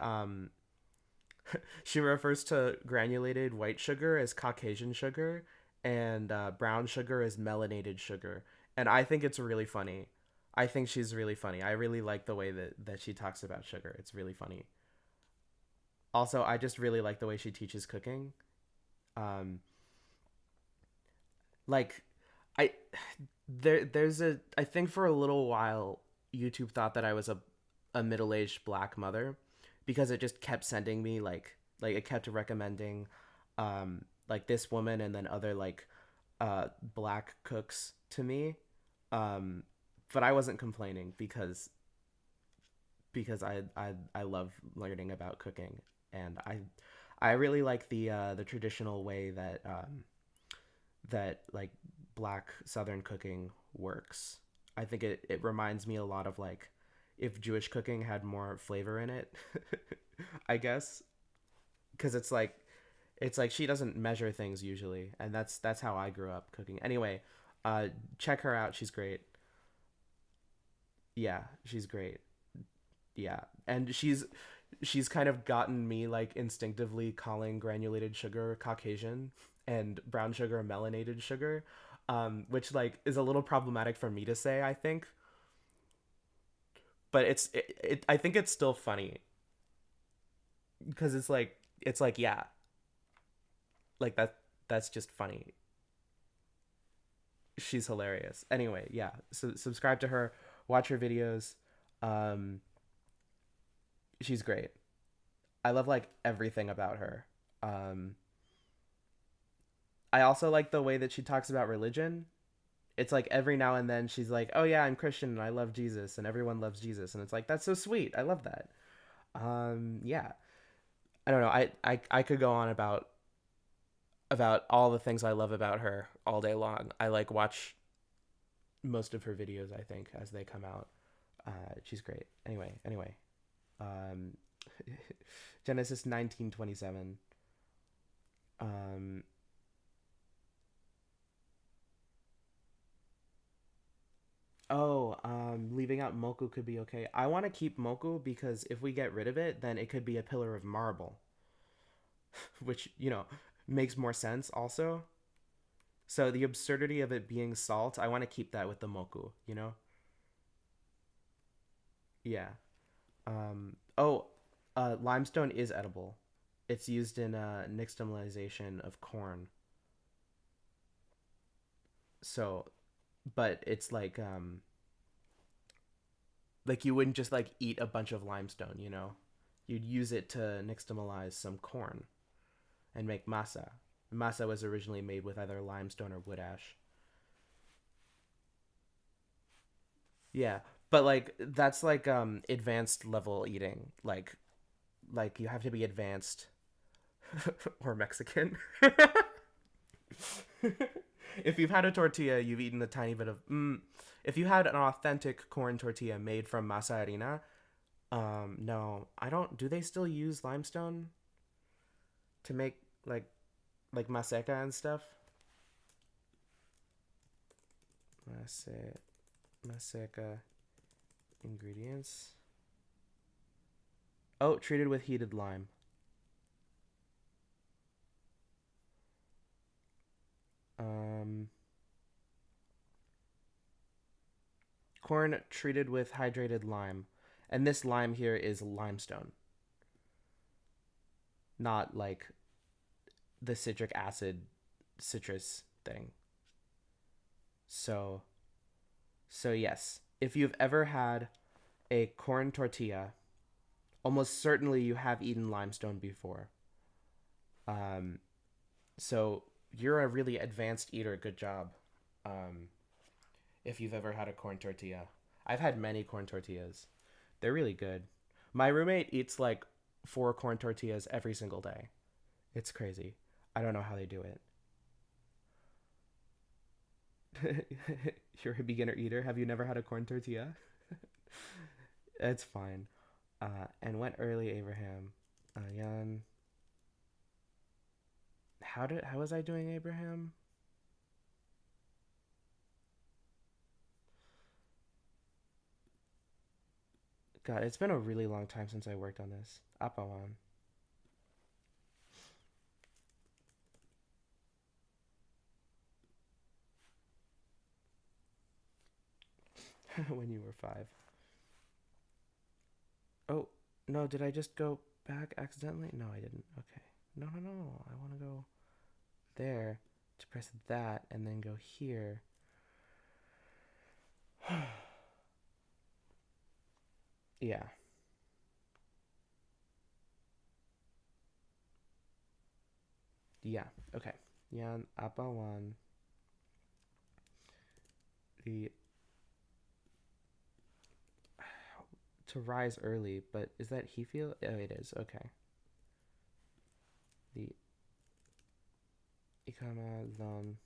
she refers to granulated white sugar as Caucasian sugar and brown sugar as melanated sugar, and I think it's really funny. I think she's really funny. I really like the way that she talks about sugar. It's really funny. Also, I just really like the way she teaches cooking. Um, like, I there's a I think for a little while YouTube thought that I was a middle aged black mother because it just kept sending me like it kept recommending like this woman and then other like black cooks to me. Um, but I wasn't complaining because I love learning about cooking, and I really like the traditional way that like black southern cooking works. I think it reminds me a lot of like if Jewish cooking had more flavor in it. I guess because it's like she doesn't measure things usually, and that's how I grew up cooking. Anyway, check her out. She's great. Yeah, she's great. Yeah, and she's kind of gotten me like instinctively calling granulated sugar Caucasian and brown sugar melanated sugar, which like is a little problematic for me to say, I think, but I think it's still funny because it's like yeah, like that's just funny. She's hilarious. Anyway, yeah, so subscribe to her, watch her videos. Um, she's great. I love like everything about her. Um, I also like the way that she talks about religion. It's like every now and then she's like, "Oh yeah, I'm Christian and I love Jesus and everyone loves Jesus." And it's like that's so sweet. I love that. Yeah. I don't know. I could go on about all the things I love about her all day long. I like watch most of her videos, I think, as they come out. She's great. Anyway. Um Genesis 19:27. Um Oh, leaving out Moku could be okay. I want to keep Moku because if we get rid of it, then it could be a pillar of marble, which, makes more sense also. So the absurdity of it being salt, I want to keep that with the Moku. Yeah. Oh, limestone is edible. It's used in nixtamalization of corn. So, but it's like you wouldn't just like eat a bunch of limestone. You'd use it to nixtamalize some corn and make masa. Masa was originally made with either limestone or wood ash. Yeah, but like that's like advanced level eating. Like you have to be advanced or Mexican. If you've had a tortilla, you've eaten a tiny bit of. If you had an authentic corn tortilla made from masa harina, no, I don't. Do they still use limestone to make like maseca and stuff? Mase maseca ingredients. Oh, treated with heated lime. Um, corn treated with hydrated lime, and this lime here is limestone, not like the citric acid citrus thing. So, so yes, if you've ever had a corn tortilla, almost certainly you have eaten limestone before. Um, so you're a really advanced eater. Good job. Um, if you've ever had a corn tortilla, I've had many corn tortillas. They're really good. My roommate eats like four corn tortillas every single day. It's crazy. I don't know how they do it. You're a beginner eater. Have you never had a corn tortilla? It's fine. And went early, Abraham. Yan. How was I doing, Abraham? God, it's been a really long time since I worked on this. Apawan. when you were 5. Oh, no, did I just go back accidentally? No, I didn't. Okay. No, no, no. I want to go there to press that and then go here. Yeah. Yeah. Okay. Yan apawan the to rise early, but is that he feel? Oh, it is. Okay. The ikama lon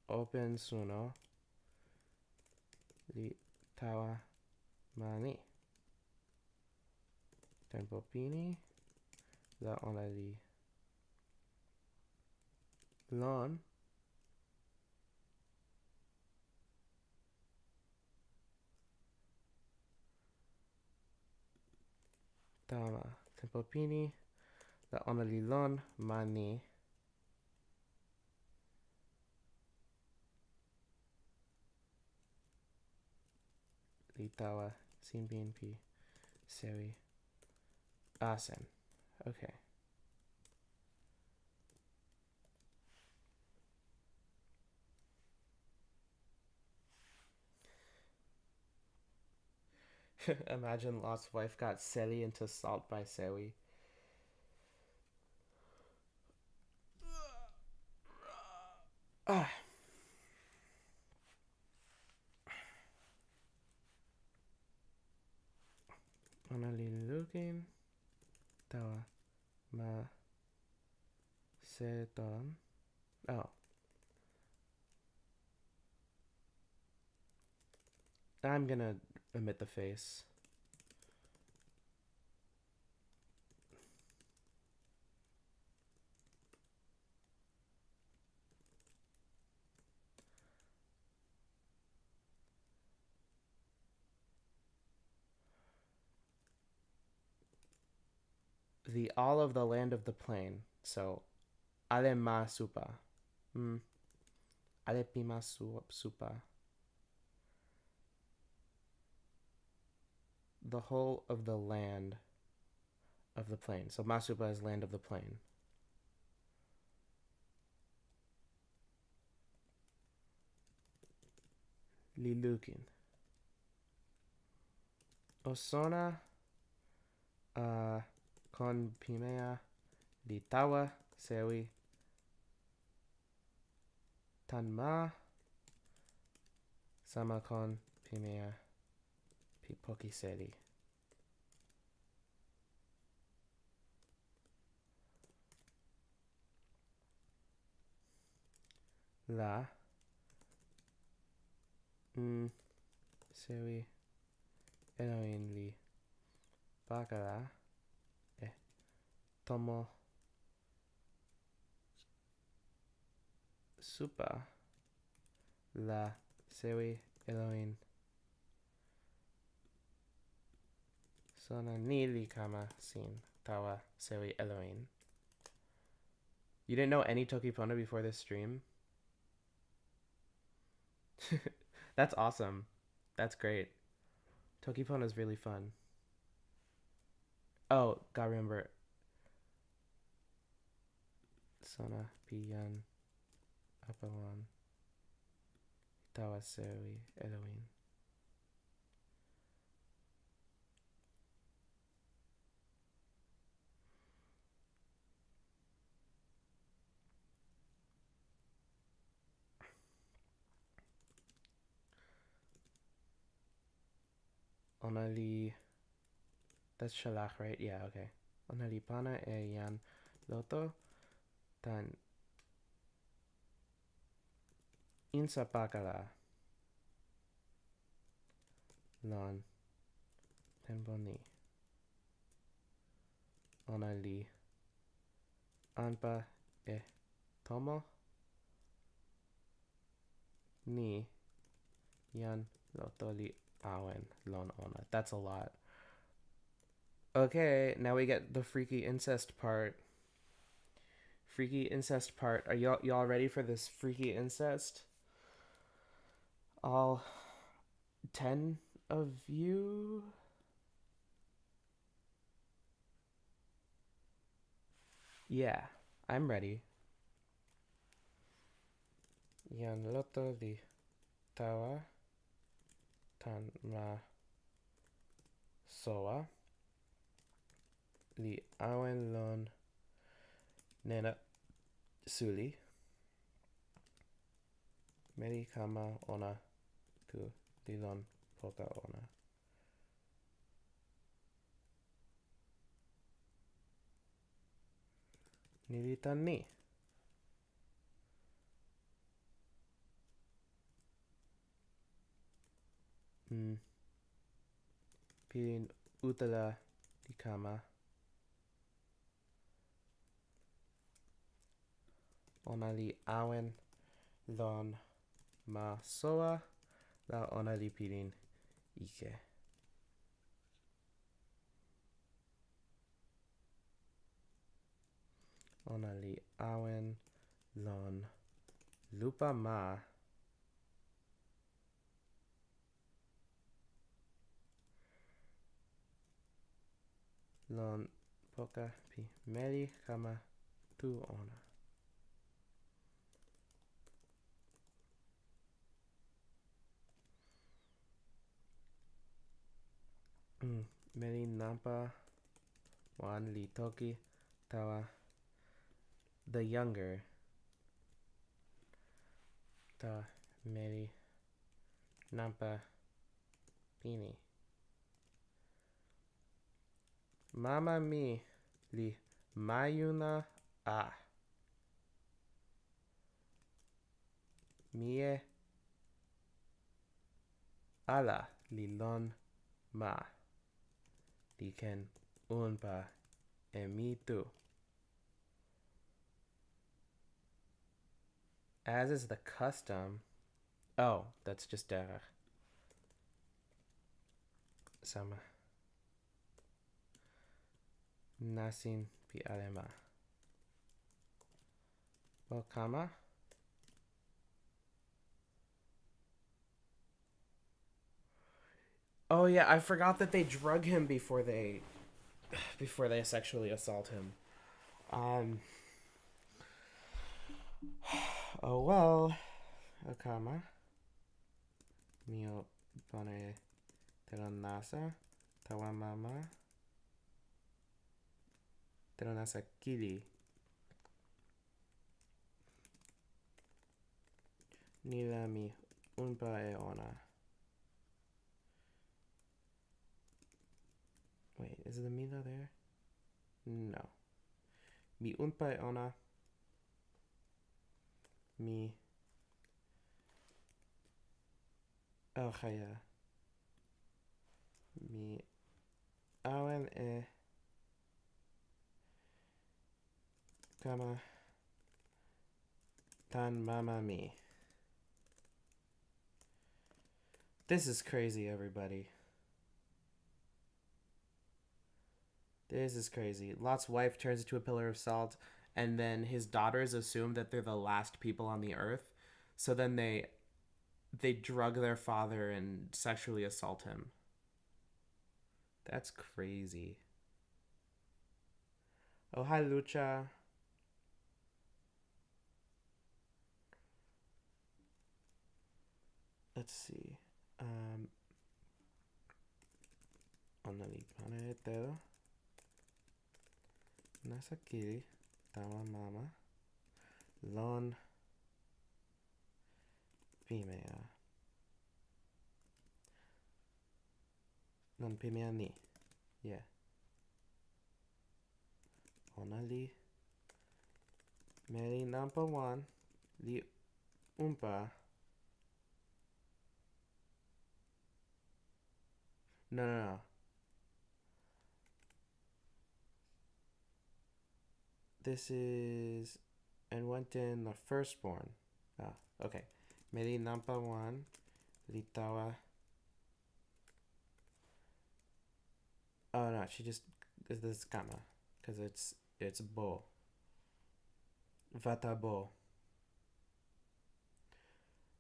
open suno the tawa mani tempo pini la ona li lon tama tempo pini la ona li lon mani li tawa simpin pi sewi asen. Okay. Imagine Lost Wife got Seli into Salt by Sewi. Ah. Onalilukin tawa ma seton. Oh. I'm gonna omit the face. The all of the land of the plain. So, ale ma supa. Ale pima supa. The whole of the land of the plain. So masupa is land of the plain. Lilukin. Osona con pimea di tawa sewi tanma sama con pimea pipoki seri. La sewi eloin li bakala tomo supa la sewi eloin sona ni li kama sin tawa sewi eloin. You didn't know any Toki Pona before this stream? That's awesome. That's great. Toki Pona is really fun. Oh, gotta remember. Sona piyan apawan tawasewi Elohim. Onali. That's Shalach, right? Yeah, okay. Onali pana e yan loto tan insa pakala lon tenboni. Onali anpa e tomo ni yan lotoli awen lon ona. That's a lot. Okay, now we get the freaky incest part. Freaky incest part. Are y'all ready for this freaky incest? All 10 of you? Yeah, I'm ready. Yan loto li tawa tan ma soa li awen lon nena suli meri kama ona tu li lon poka ona. Nilitan ni. Pilin utala li kama ona li awen lon ma soa la ona li pilin ike. Ona li awen lon lupa ma lon poka pi meli kama tu ona. Meli nampa wan li toki tawa the younger ta meli nampa pini. Mama mi li mayuna a. Mie ala li lon ma. Li ken unpa e mi tu. As is the custom. Oh, that's just sama. Nasin pi alema. Kama. Oh yeah, I forgot that they drug him before they sexually assault him. Oh well. Akama. Mio pone teronasa. Tawamama. Teronasa kili. Nila mi unpa e ona. Wait, is the Mila there? No. Mi unpa e ona. Mi. Oh, kaya. Mi awen e kama tan mama mi. This is crazy, everybody. This is crazy. Lot's wife turns into a pillar of salt, and then his daughters assume that they're the last people on the earth. So then they drug their father and sexually assault him. That's crazy. Oh, hi, Lucha. Let's see. Onalipane teo. Nasakiri. Tawa mama. Lon. Pimea. Lon pimea ni. Yeah. Onali. Mary number one. Li umpa. No. This is and went in the firstborn. Ah, okay. Meli nampa one. Litawa. Oh no, she just this is kama. Because it's bo. Vata bo.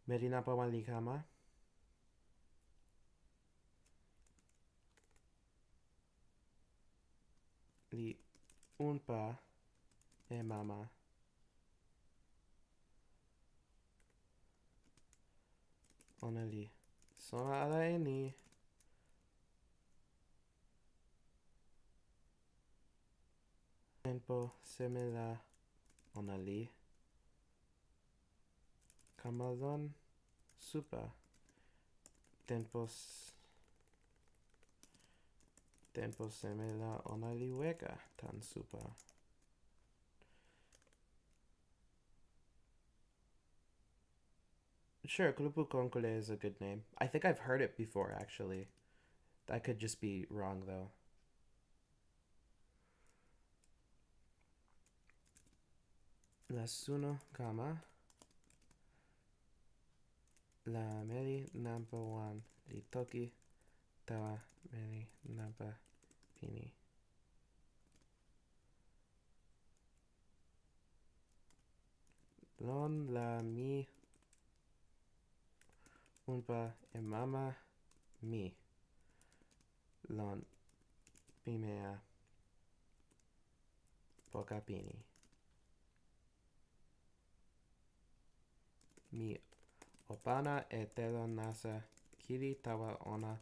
Meli nampa one li kama. li unpa e mama. Ona li sona ala e ni. Tenpo seme la ona li. Kamalon supa. Tempo seme la ona li weka tan supa. Sure, Kulupu Konkole is a good name. I think I've heard it before, actually. I could just be wrong, though. La suno kama. La meli nampa wan li toki. Tawa meli nampa pini. Lon la mi unpa e mama mi. Lon pimea poka pini. Mi opana e telo nasa kiri tawa ona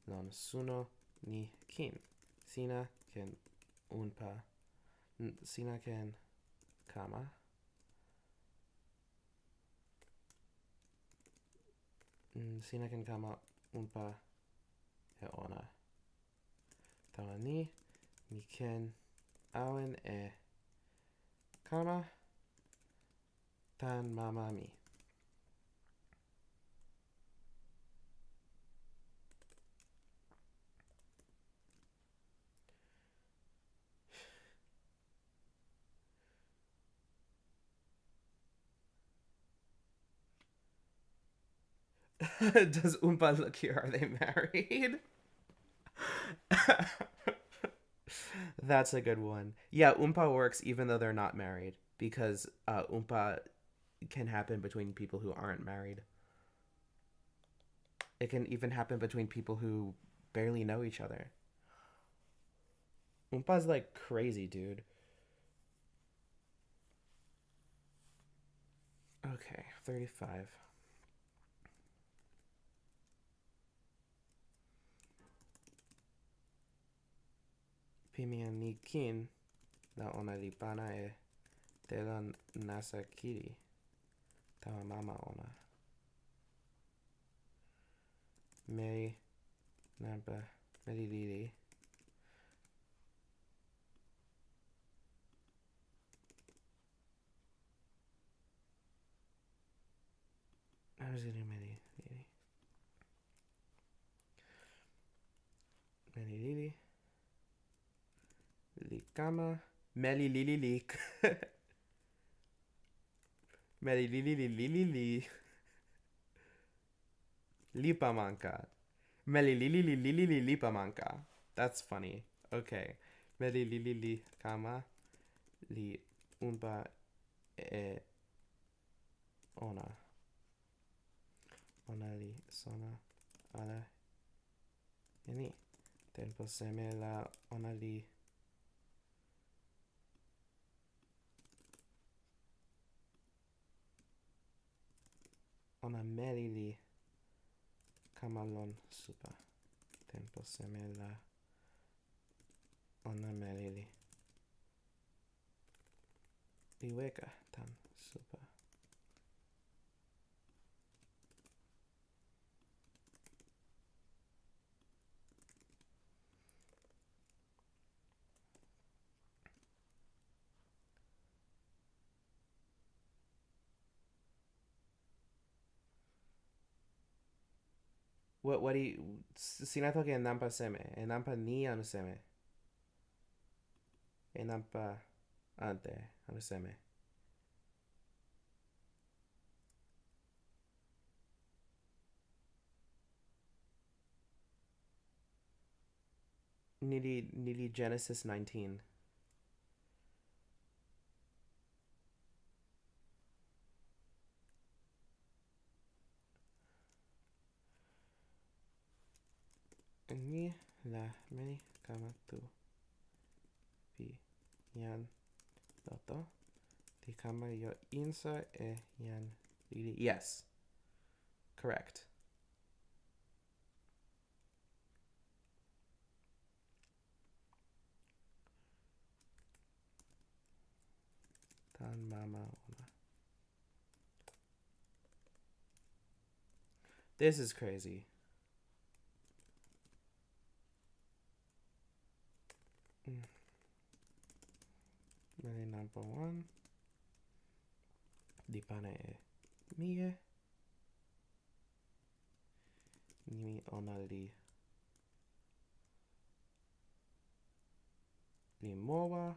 lon suno ni kin. Sina ken unpa. Sina ken kama. Sina ken kama unpa e ona. Tawa ni mi ken awen e kama tan mama mi. Does Oompa look here? Are they married? That's a good one. Yeah, Oompa works even though they're not married because Oompa can happen between people who aren't married. It can even happen between people who barely know each other. Oompa's like crazy, dude. Okay, 35. Pimian ni kin la ona li pana e tela nasa kiri. Tawa mama ona. Meri nampa meri lili. I was gonna meri lili. Meri lili. Likama. Meli lili lik. Meli lili lili lili. Lipamanka. Meli lili lili lili lipamanka. That's funny. Okay. Meli lili li kama li unpa e ona. Ona li sona ala ini. Tempo seme la ona li ona meli li kamalon supa. Tempo seme la ona meli li liweka tan supa. What do you sinato que nampa seme e nampa ni anu seme e nampa ante anu seme nili Genesis 19. Ni la meni kama tu pi yan loto. Di kama yo insa e yan lili. Yes. Correct. Tan mama ona. This is crazy. Mali number one. Di pana e mie. Nimi ona li mowa.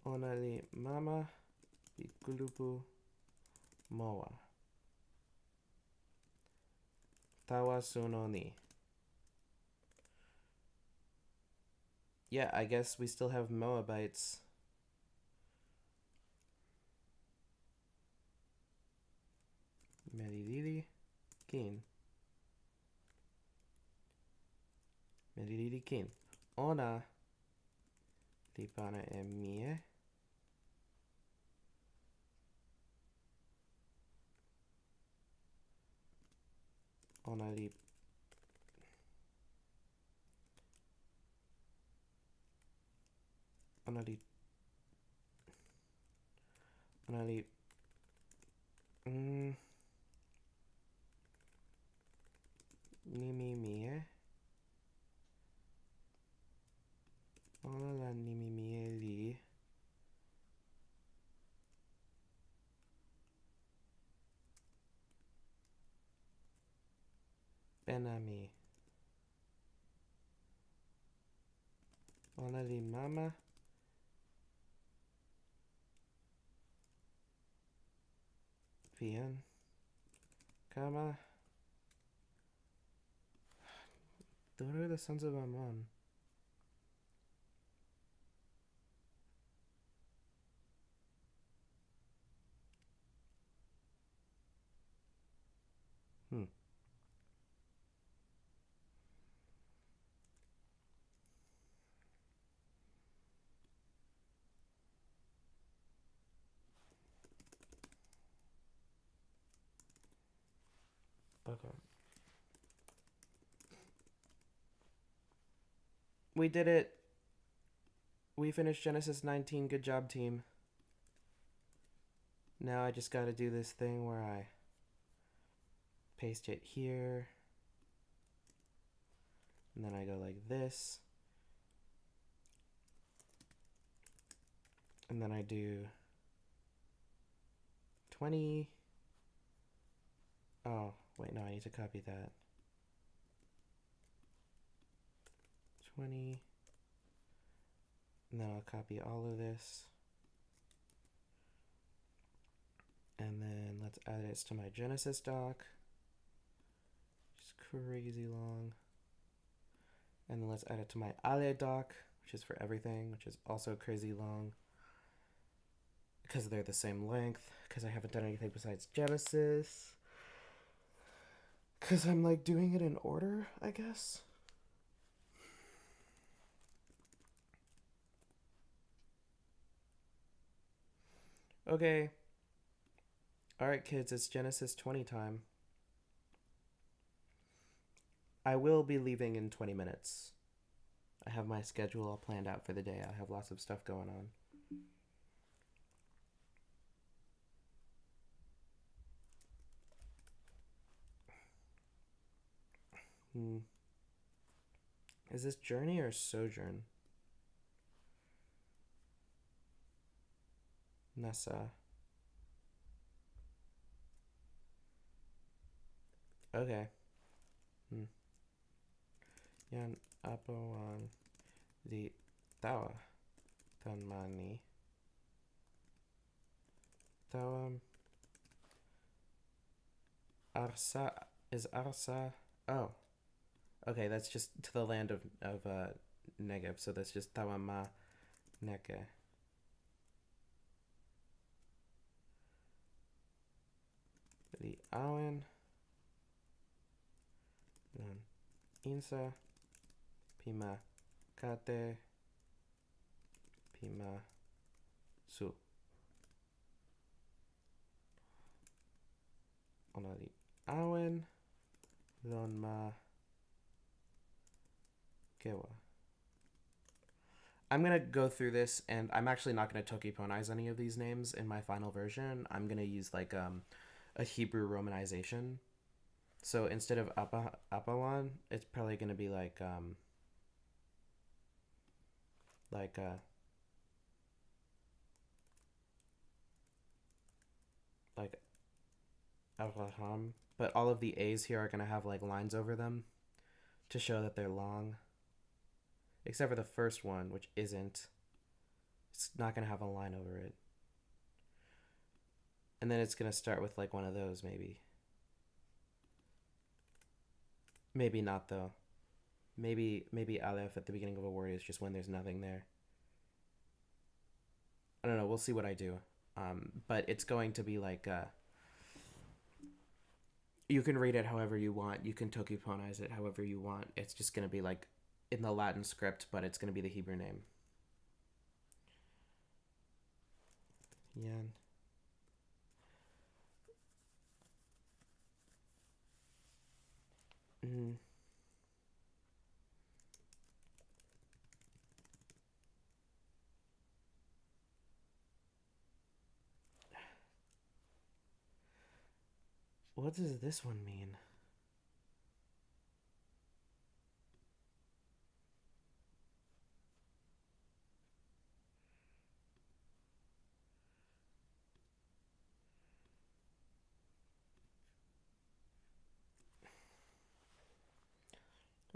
Ona li mama li kulupu moa. Tawa suno ni. Yeah, I guess we still have Moabites. Melilili kin. Melilili kin. Ona li pana e mie. Ona li nimi mie. Ona la nimi mie li. Benami. Ona li mama. Pian. Kama. Those are the sons of Ammon. Okay. We did it. We finished Genesis 19. Good job, team. Now I just gotta do this thing where I paste it here. And then I go like this. And then I do 20. Oh, wait, no, I need to copy that. 20. And then I'll copy all of this. And then let's add it to my Genesis doc. Which is crazy long. And then let's add it to my Ale doc, which is for everything, which is also crazy long. Because they're the same length. Because I haven't done anything besides Genesis. Because I'm like doing it in order, I guess. Okay. Alright, kids, it's Genesis 20 time. I will be leaving in 20 minutes. I have my schedule all planned out for the day. I have lots of stuff going on. Is this journey or sojourn? Nasa. Okay. Yan apawan di tawa tanmani. Tawam. Arsa is Arsa. Oh. Okay, that's just to the land of Negev, so that's just Tawama Neke. The Awen lon insa pima kate pima su ona li awen lon ma kewa. I'm gonna go through this, and I'm actually not gonna Toki Ponize any of these names in my final version. I'm gonna use like a Hebrew romanization. So instead of Apawan, it's probably gonna be like like Abraham, but all of the A's here are gonna have like lines over them to show that they're long. Except for the first one, which isn't. It's not gonna have a line over it. And then it's gonna start with like one of those, maybe. Maybe not though. Maybe Aleph at the beginning of a word is just when there's nothing there. I don't know. We'll see what I do. But it's going to be like you can read it however you want. You can Tokiponize it however you want. It's just gonna be like in the Latin script, but it's gonna be the Hebrew name. Yan. Mm. What does this one mean?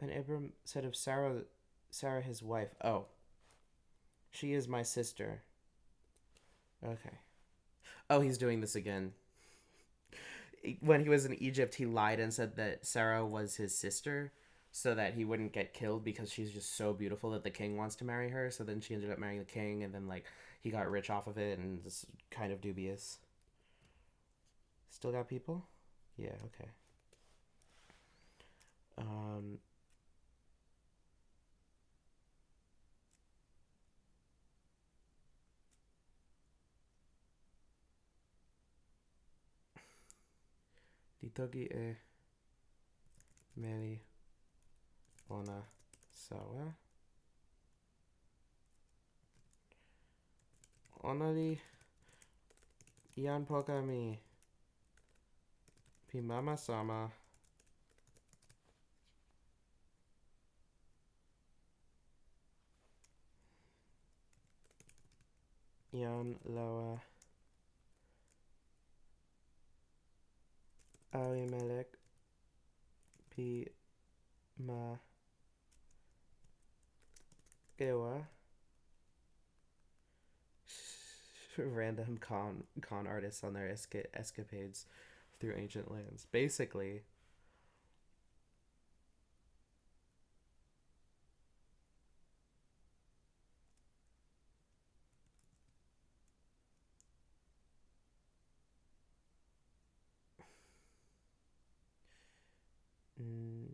And Abram said of Sarah his wife. Oh, she is my sister. Okay. Oh, he's doing this again. When he was in Egypt, he lied and said that Sarah was his sister so that he wouldn't get killed because she's just so beautiful that the king wants to marry her. So then she ended up marrying the king, and then like he got rich off of it, and it's kind of dubious. Still got people? Yeah, okay. Um Ditogi e Meli Ona Sawa. Onali Ian Pokami Pimama Sama Ian Lawa Awimelek P Ma Gewa. Random con artists on their escapades through ancient lands. Basically, mm,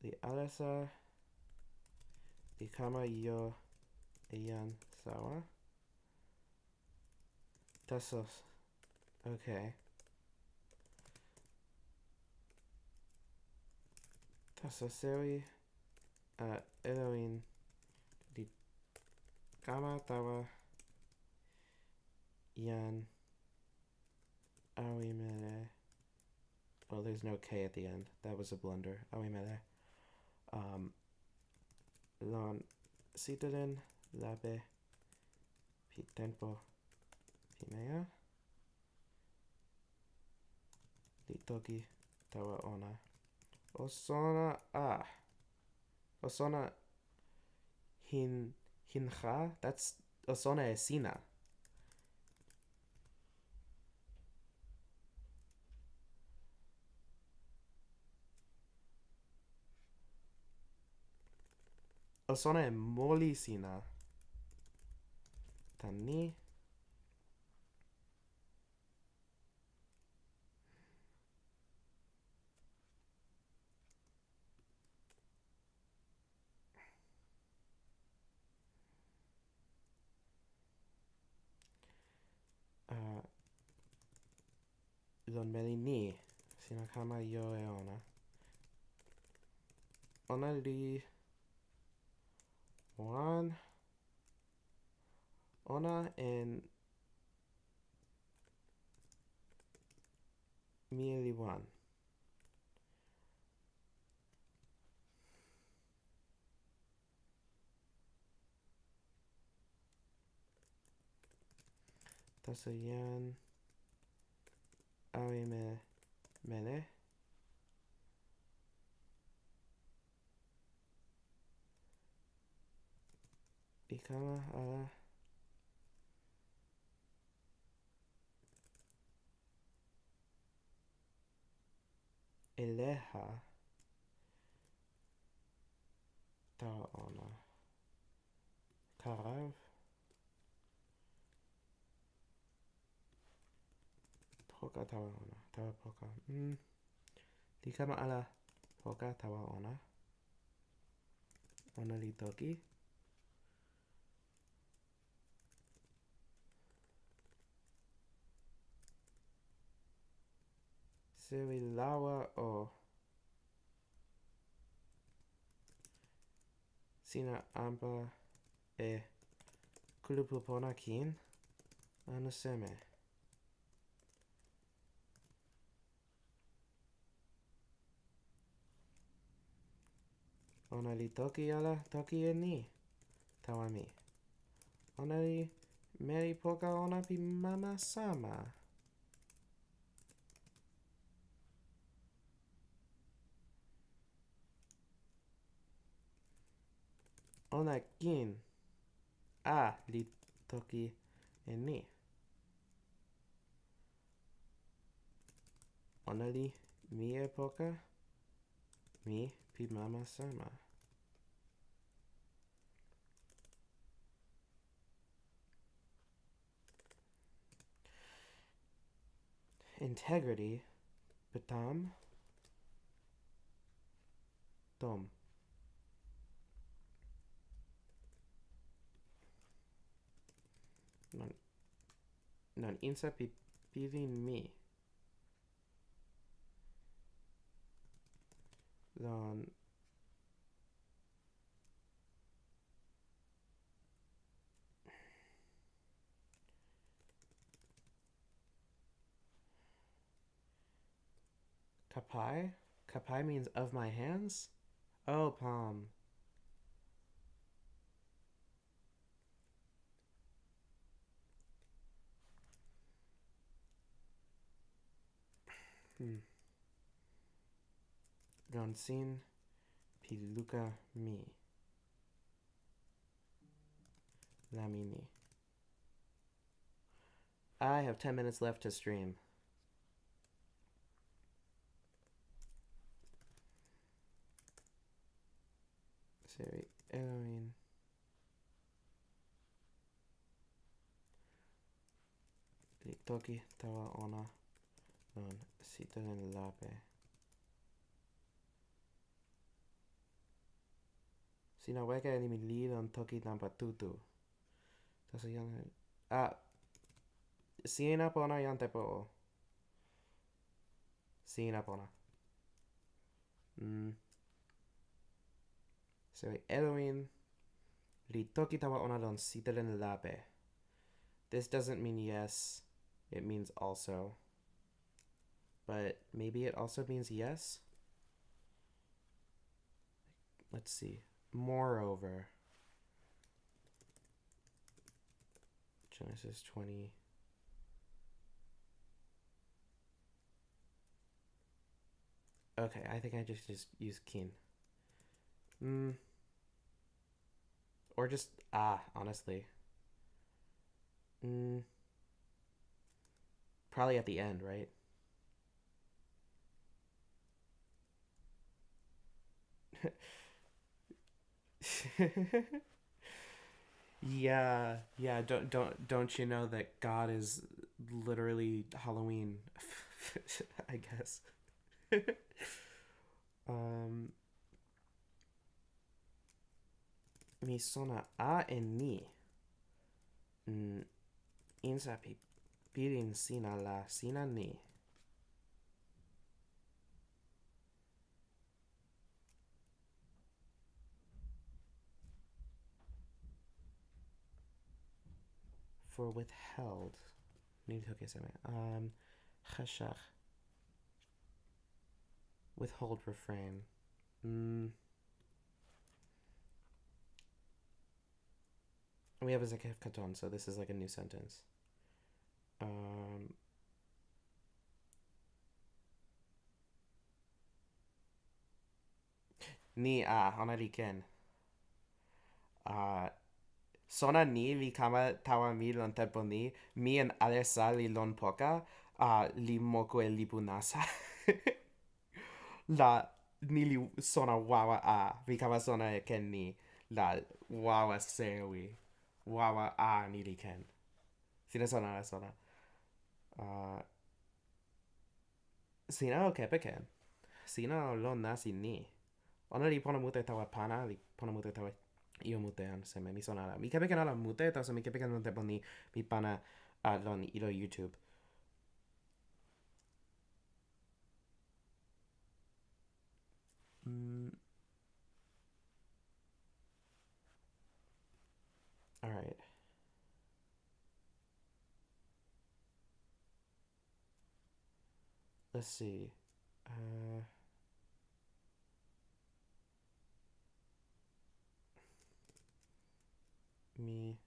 the Alasa Ikama yo Iyan Sawa. Tasos. Okay. Tasoseri Elohim di Kama Tawa Iyan Awimele. Oh, there's no K at the end. That was a blunder. Awimele. Lon Citadin Labe Pitempo Pimea Litoki Tawa Ona Osona Osona Hinja. That's Osona Esina. Osona e molisina. Tani. Lon meli ni. Sina kama yo e ona. Ona li. One. Ona en mieli one. Taso yan. Awi me mele. Ikama ala. Eleha. Tawa ona. Karav. Poka tawa ona. Tawa poka. Ikama ala. Poka tawa ona. Ona li toki. Sewi lawa o. Sina ampa e kulupu pona kin. Anu seme. Ona li toki ala toki e ni. Tawa mi. Ona li meri poka ona pi mama sama. Ona kin. Li toki e ni. Ona li mi e poka. Mi pi mama sama. Integrity. Batam. Tom. Non insa pi pivin mi. Lon kapai? Kapai means of my hands? Oh, palm. Gonsin piluka mi. Lamini. I have 10 minutes left to stream. Seri Elohim. Toki tawa ona. Lon sitelen lape. Sina weka e mi li lon toki lampa tutu. Taso yang. Sina pona yan te po. Sina pona. Seri Elohim. Li toki tawa ona lon sitelen lape. This doesn't mean yes. It means also. But maybe it also means yes? Let's see. Moreover. Genesis 20. Okay, I think I just use kin. Or just honestly. Probably at the end, right? Yeah, yeah. Don't you know that God is literally Halloween? I guess. um, mi sona a en ni. Mm, insa pirin sina la sina ni. For withheld. Need to okay, Chashach. Withhold refrain. Mm. We have a zakef katon, so this is like a new sentence. Um, ni a honali ken. Uh, sona ni li kama tawa mi lon tempo mi en alesa li lon poka li moko e lipu nasa. La ni li sona wawa a vi kama sona e ken ni la wawa sewi wawa a ni li ken. Sina sona la sona. Uh, sina o kepe ken. Sina o lon nasi ni. Ona li pona mute tawa pana li pona mute tawa io mute an se me mi sona la. Mi kepe ken ala mute taso mi kepe ken lon tempo ni mi pana lon ilo YouTube. Mm, all right. Let's see. Mi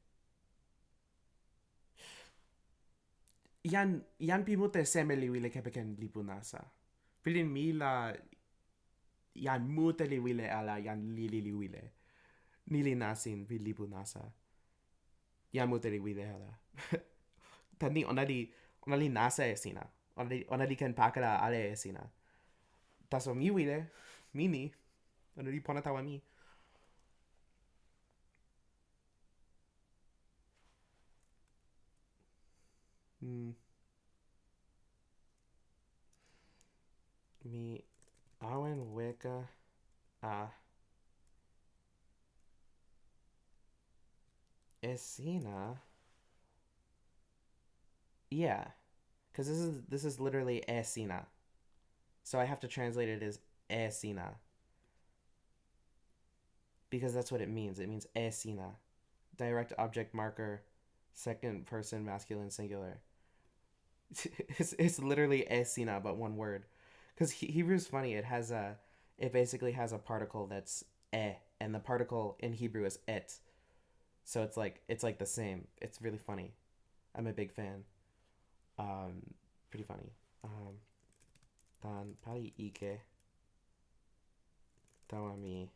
yan pi mute seme li wile kepe ken lipu nasa. Pilin mi la yan mute li wile ala yan li wile. Nili nasin vi lipu nasa. Yan mute li wile ala. Tani ona li nasa e sina. Ona li ken pakala ale e sina. Taso mi wile. Mi ni. Ona li pona tawa mi. Mm, mi awen weka a esina. Yeah, because this is literally esina, so I have to translate it as esina because that's what it means. It means esina, direct object marker, second person masculine singular. It's literally esina but one word. Because Hebrew's funny. It basically has a particle that's and the particle in Hebrew is et. So it's like the same. It's really funny. I'm a big fan. Pretty funny. Dan pali ike tawami.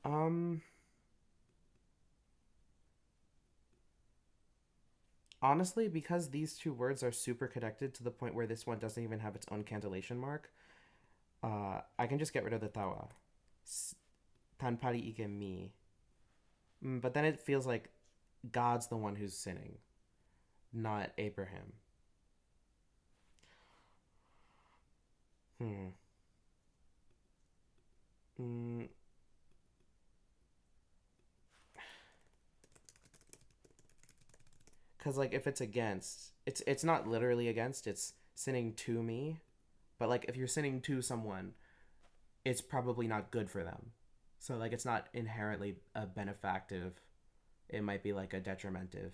Um, Honestly, because these two words are super connected to the point where this one doesn't even have its own cantillation mark, I can just get rid of the tawa. Tan pari ike mi. But then it feels like God's the one who's sinning, not Abraham. Hmm. Mm, Cause like if it's against, it's not literally against. It's sinning to me. But like if you're sinning to someone, it's probably not good for them. So like it's not inherently a benefactive. It might be like a detrimentive,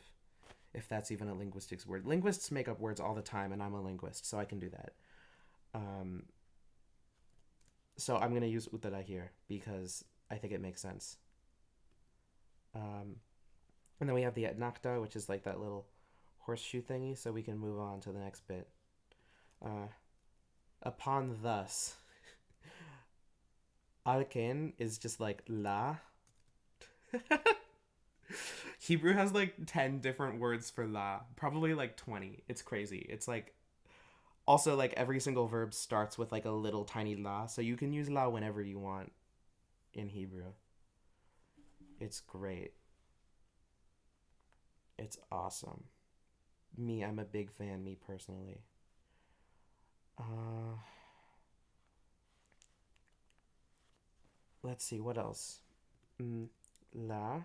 if that's even a linguistics word. Linguists make up words all the time, and I'm a linguist, so I can do that. Um, so I'm gonna use utara here because I think it makes sense. Um, and then we have the etnakta, which is like that little horseshoe thingy, so we can move on to the next bit. Uh, Upon thus, alken is just like la. Hebrew has like 10 different words for la, probably like 20. It's crazy. It's like Also, like every single verb starts with like a little tiny la, so you can use la whenever you want in Hebrew. It's great. It's awesome. I'm a big fan, me personally. Uh, let's see, what else? Mm, la,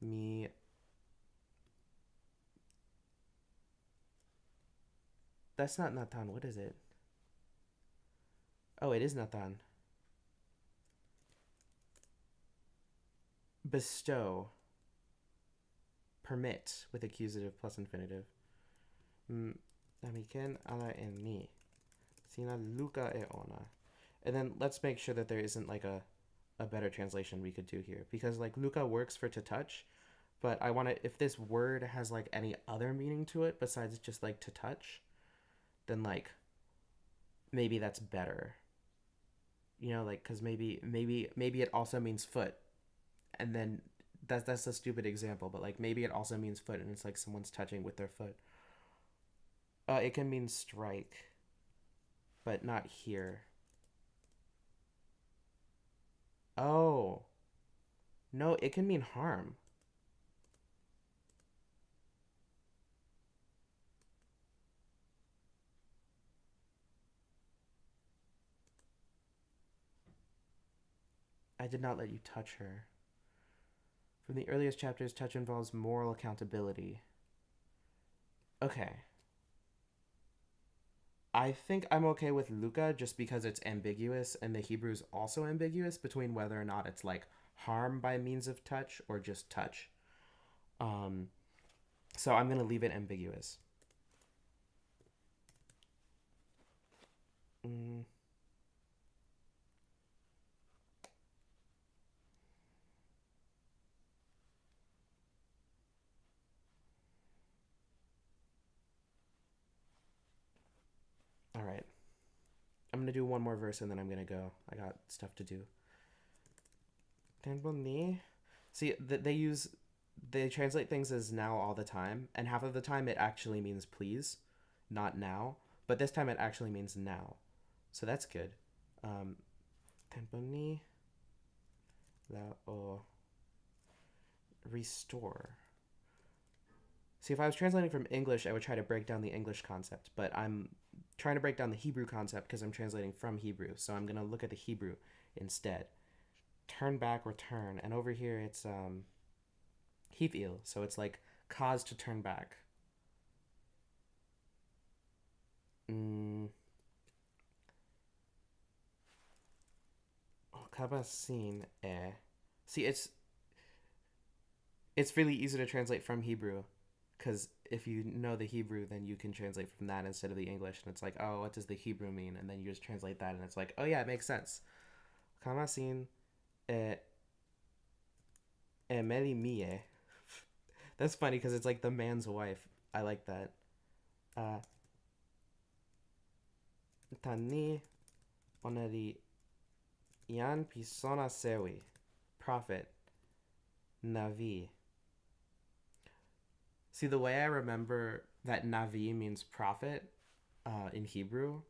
me. That's not Natan. What is it? Oh, it is Natan. Bestow. Permit with accusative plus infinitive. Mm, Namiken ala en ni. Sina luka e ona. And then let's make sure that there isn't like a better translation we could do here. Because like luka works for to touch, but I want to, if this word has like any other meaning to it besides just like to touch, then like maybe that's better. You know, like because maybe it also means foot, and then that's a stupid example, but like maybe it also means foot, and it's like someone's touching with their foot. It can mean strike, but not here. Oh no, it can mean harm. I did not let you touch her. From the earliest chapters, touch involves moral accountability. Okay. I think I'm okay with Luca just because it's ambiguous and the Hebrew's also ambiguous between whether or not it's like harm by means of touch or just touch. Um, so I'm going to leave it ambiguous. Mm, all right. I'm going to do one more verse and then I'm going to go. I got stuff to do. See, they translate things as now all the time, and half of the time it actually means please, not now. But this time it actually means now. So that's good. Um, tempo ni la o restore. See, if I was translating from English, I would try to break down the English concept, but I'm trying to break down the Hebrew concept because I'm translating from Hebrew. So I'm going to look at the Hebrew instead. Turn back, return. And over here it's hifil, so it's like cause to turn back. Mm. Kabasin eh. See, it's really easy to translate from Hebrew because if you know the Hebrew, then you can translate from that instead of the English. And it's like, oh, what does the Hebrew mean? And then you just translate that, and it's like, oh yeah, it makes sense. Kamasin e emeli mie. That's funny because it's like the man's wife. I like that. Uh, Tani oneri ian pisona sewi. Prophet. Navi. See, the way I remember that Navi means prophet in Hebrew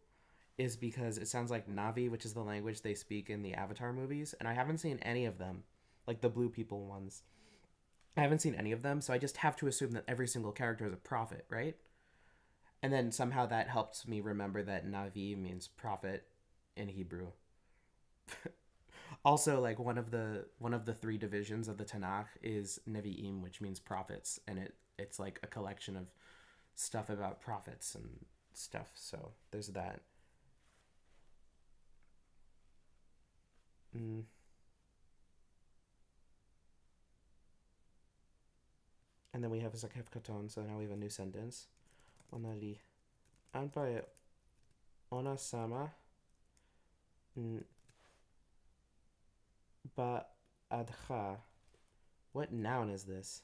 is because it sounds like Navi, which is the language they speak in the Avatar movies, and I haven't seen any of them, like the blue people ones. I haven't seen any of them, so I just have to assume that every single character is a prophet, right? And then somehow that helps me remember that Navi means prophet in Hebrew. Also, like one of the three divisions of the Tanakh is Nevi'im, which means prophets, and it's like a collection of stuff about prophets and stuff. So there's that. Mm. And then we have Zakef Katon, so now we have a new sentence. Onali Anpae Ona Sama Ba Adcha. What noun is this?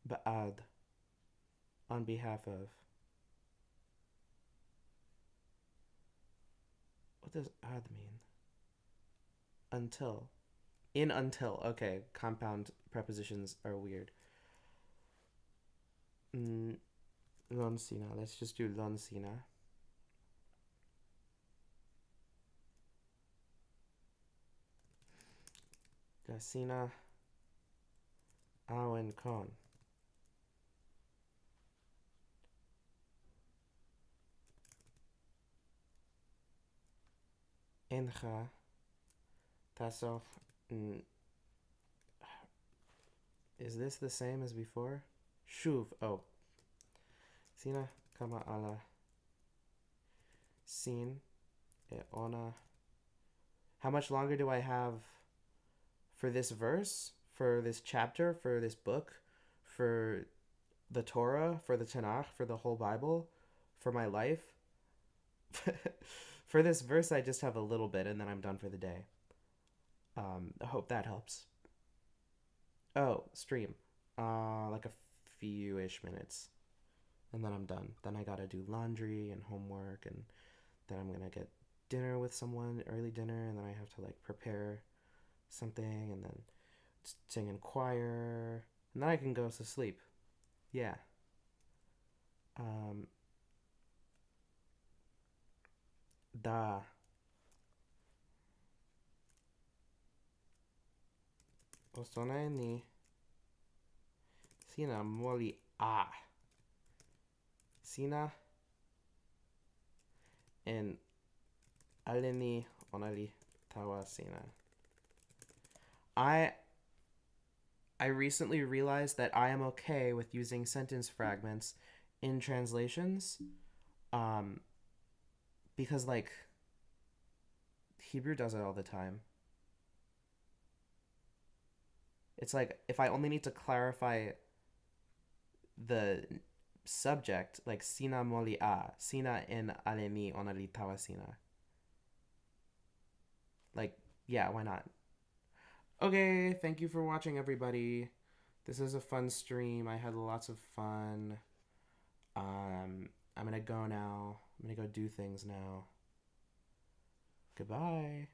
Ba'ad. On behalf of. What does ad mean? Until. In until. Okay, compound prepositions are weird. Mm, Lonsina. Let's just do Lonsina. Gasina Awen Kon. Encha Tasof. Is this the same as before? Shuv. Oh. Sina Kama Ala Sin E Ona. How much longer do I have for this verse? For this chapter? For this book? For the Torah? For the Tanakh? For the whole Bible? For my life? For this verse, I just have a little bit and then I'm done for the day. I hope that helps. Oh, stream. Like a few ish minutes. And then I'm done. Then I gotta do laundry and homework, and then I'm gonna get dinner with someone, early dinner, and then I have to like prepare something and then sing in choir, and then I can go to sleep. Yeah. Um, da. Osona ni sina moli a. Sina and aleni onali tawa sina. I I recently realized that I am okay with using sentence fragments in translations, um, because like Hebrew does it all the time. It's like if I only need to clarify the subject, like sina moli a, sina en aleni onali tawa sina. Like, yeah, why not? Okay, thank you for watching, everybody. This is a fun stream. I had lots of fun. I'm gonna go now. I'm gonna go do things now. Goodbye.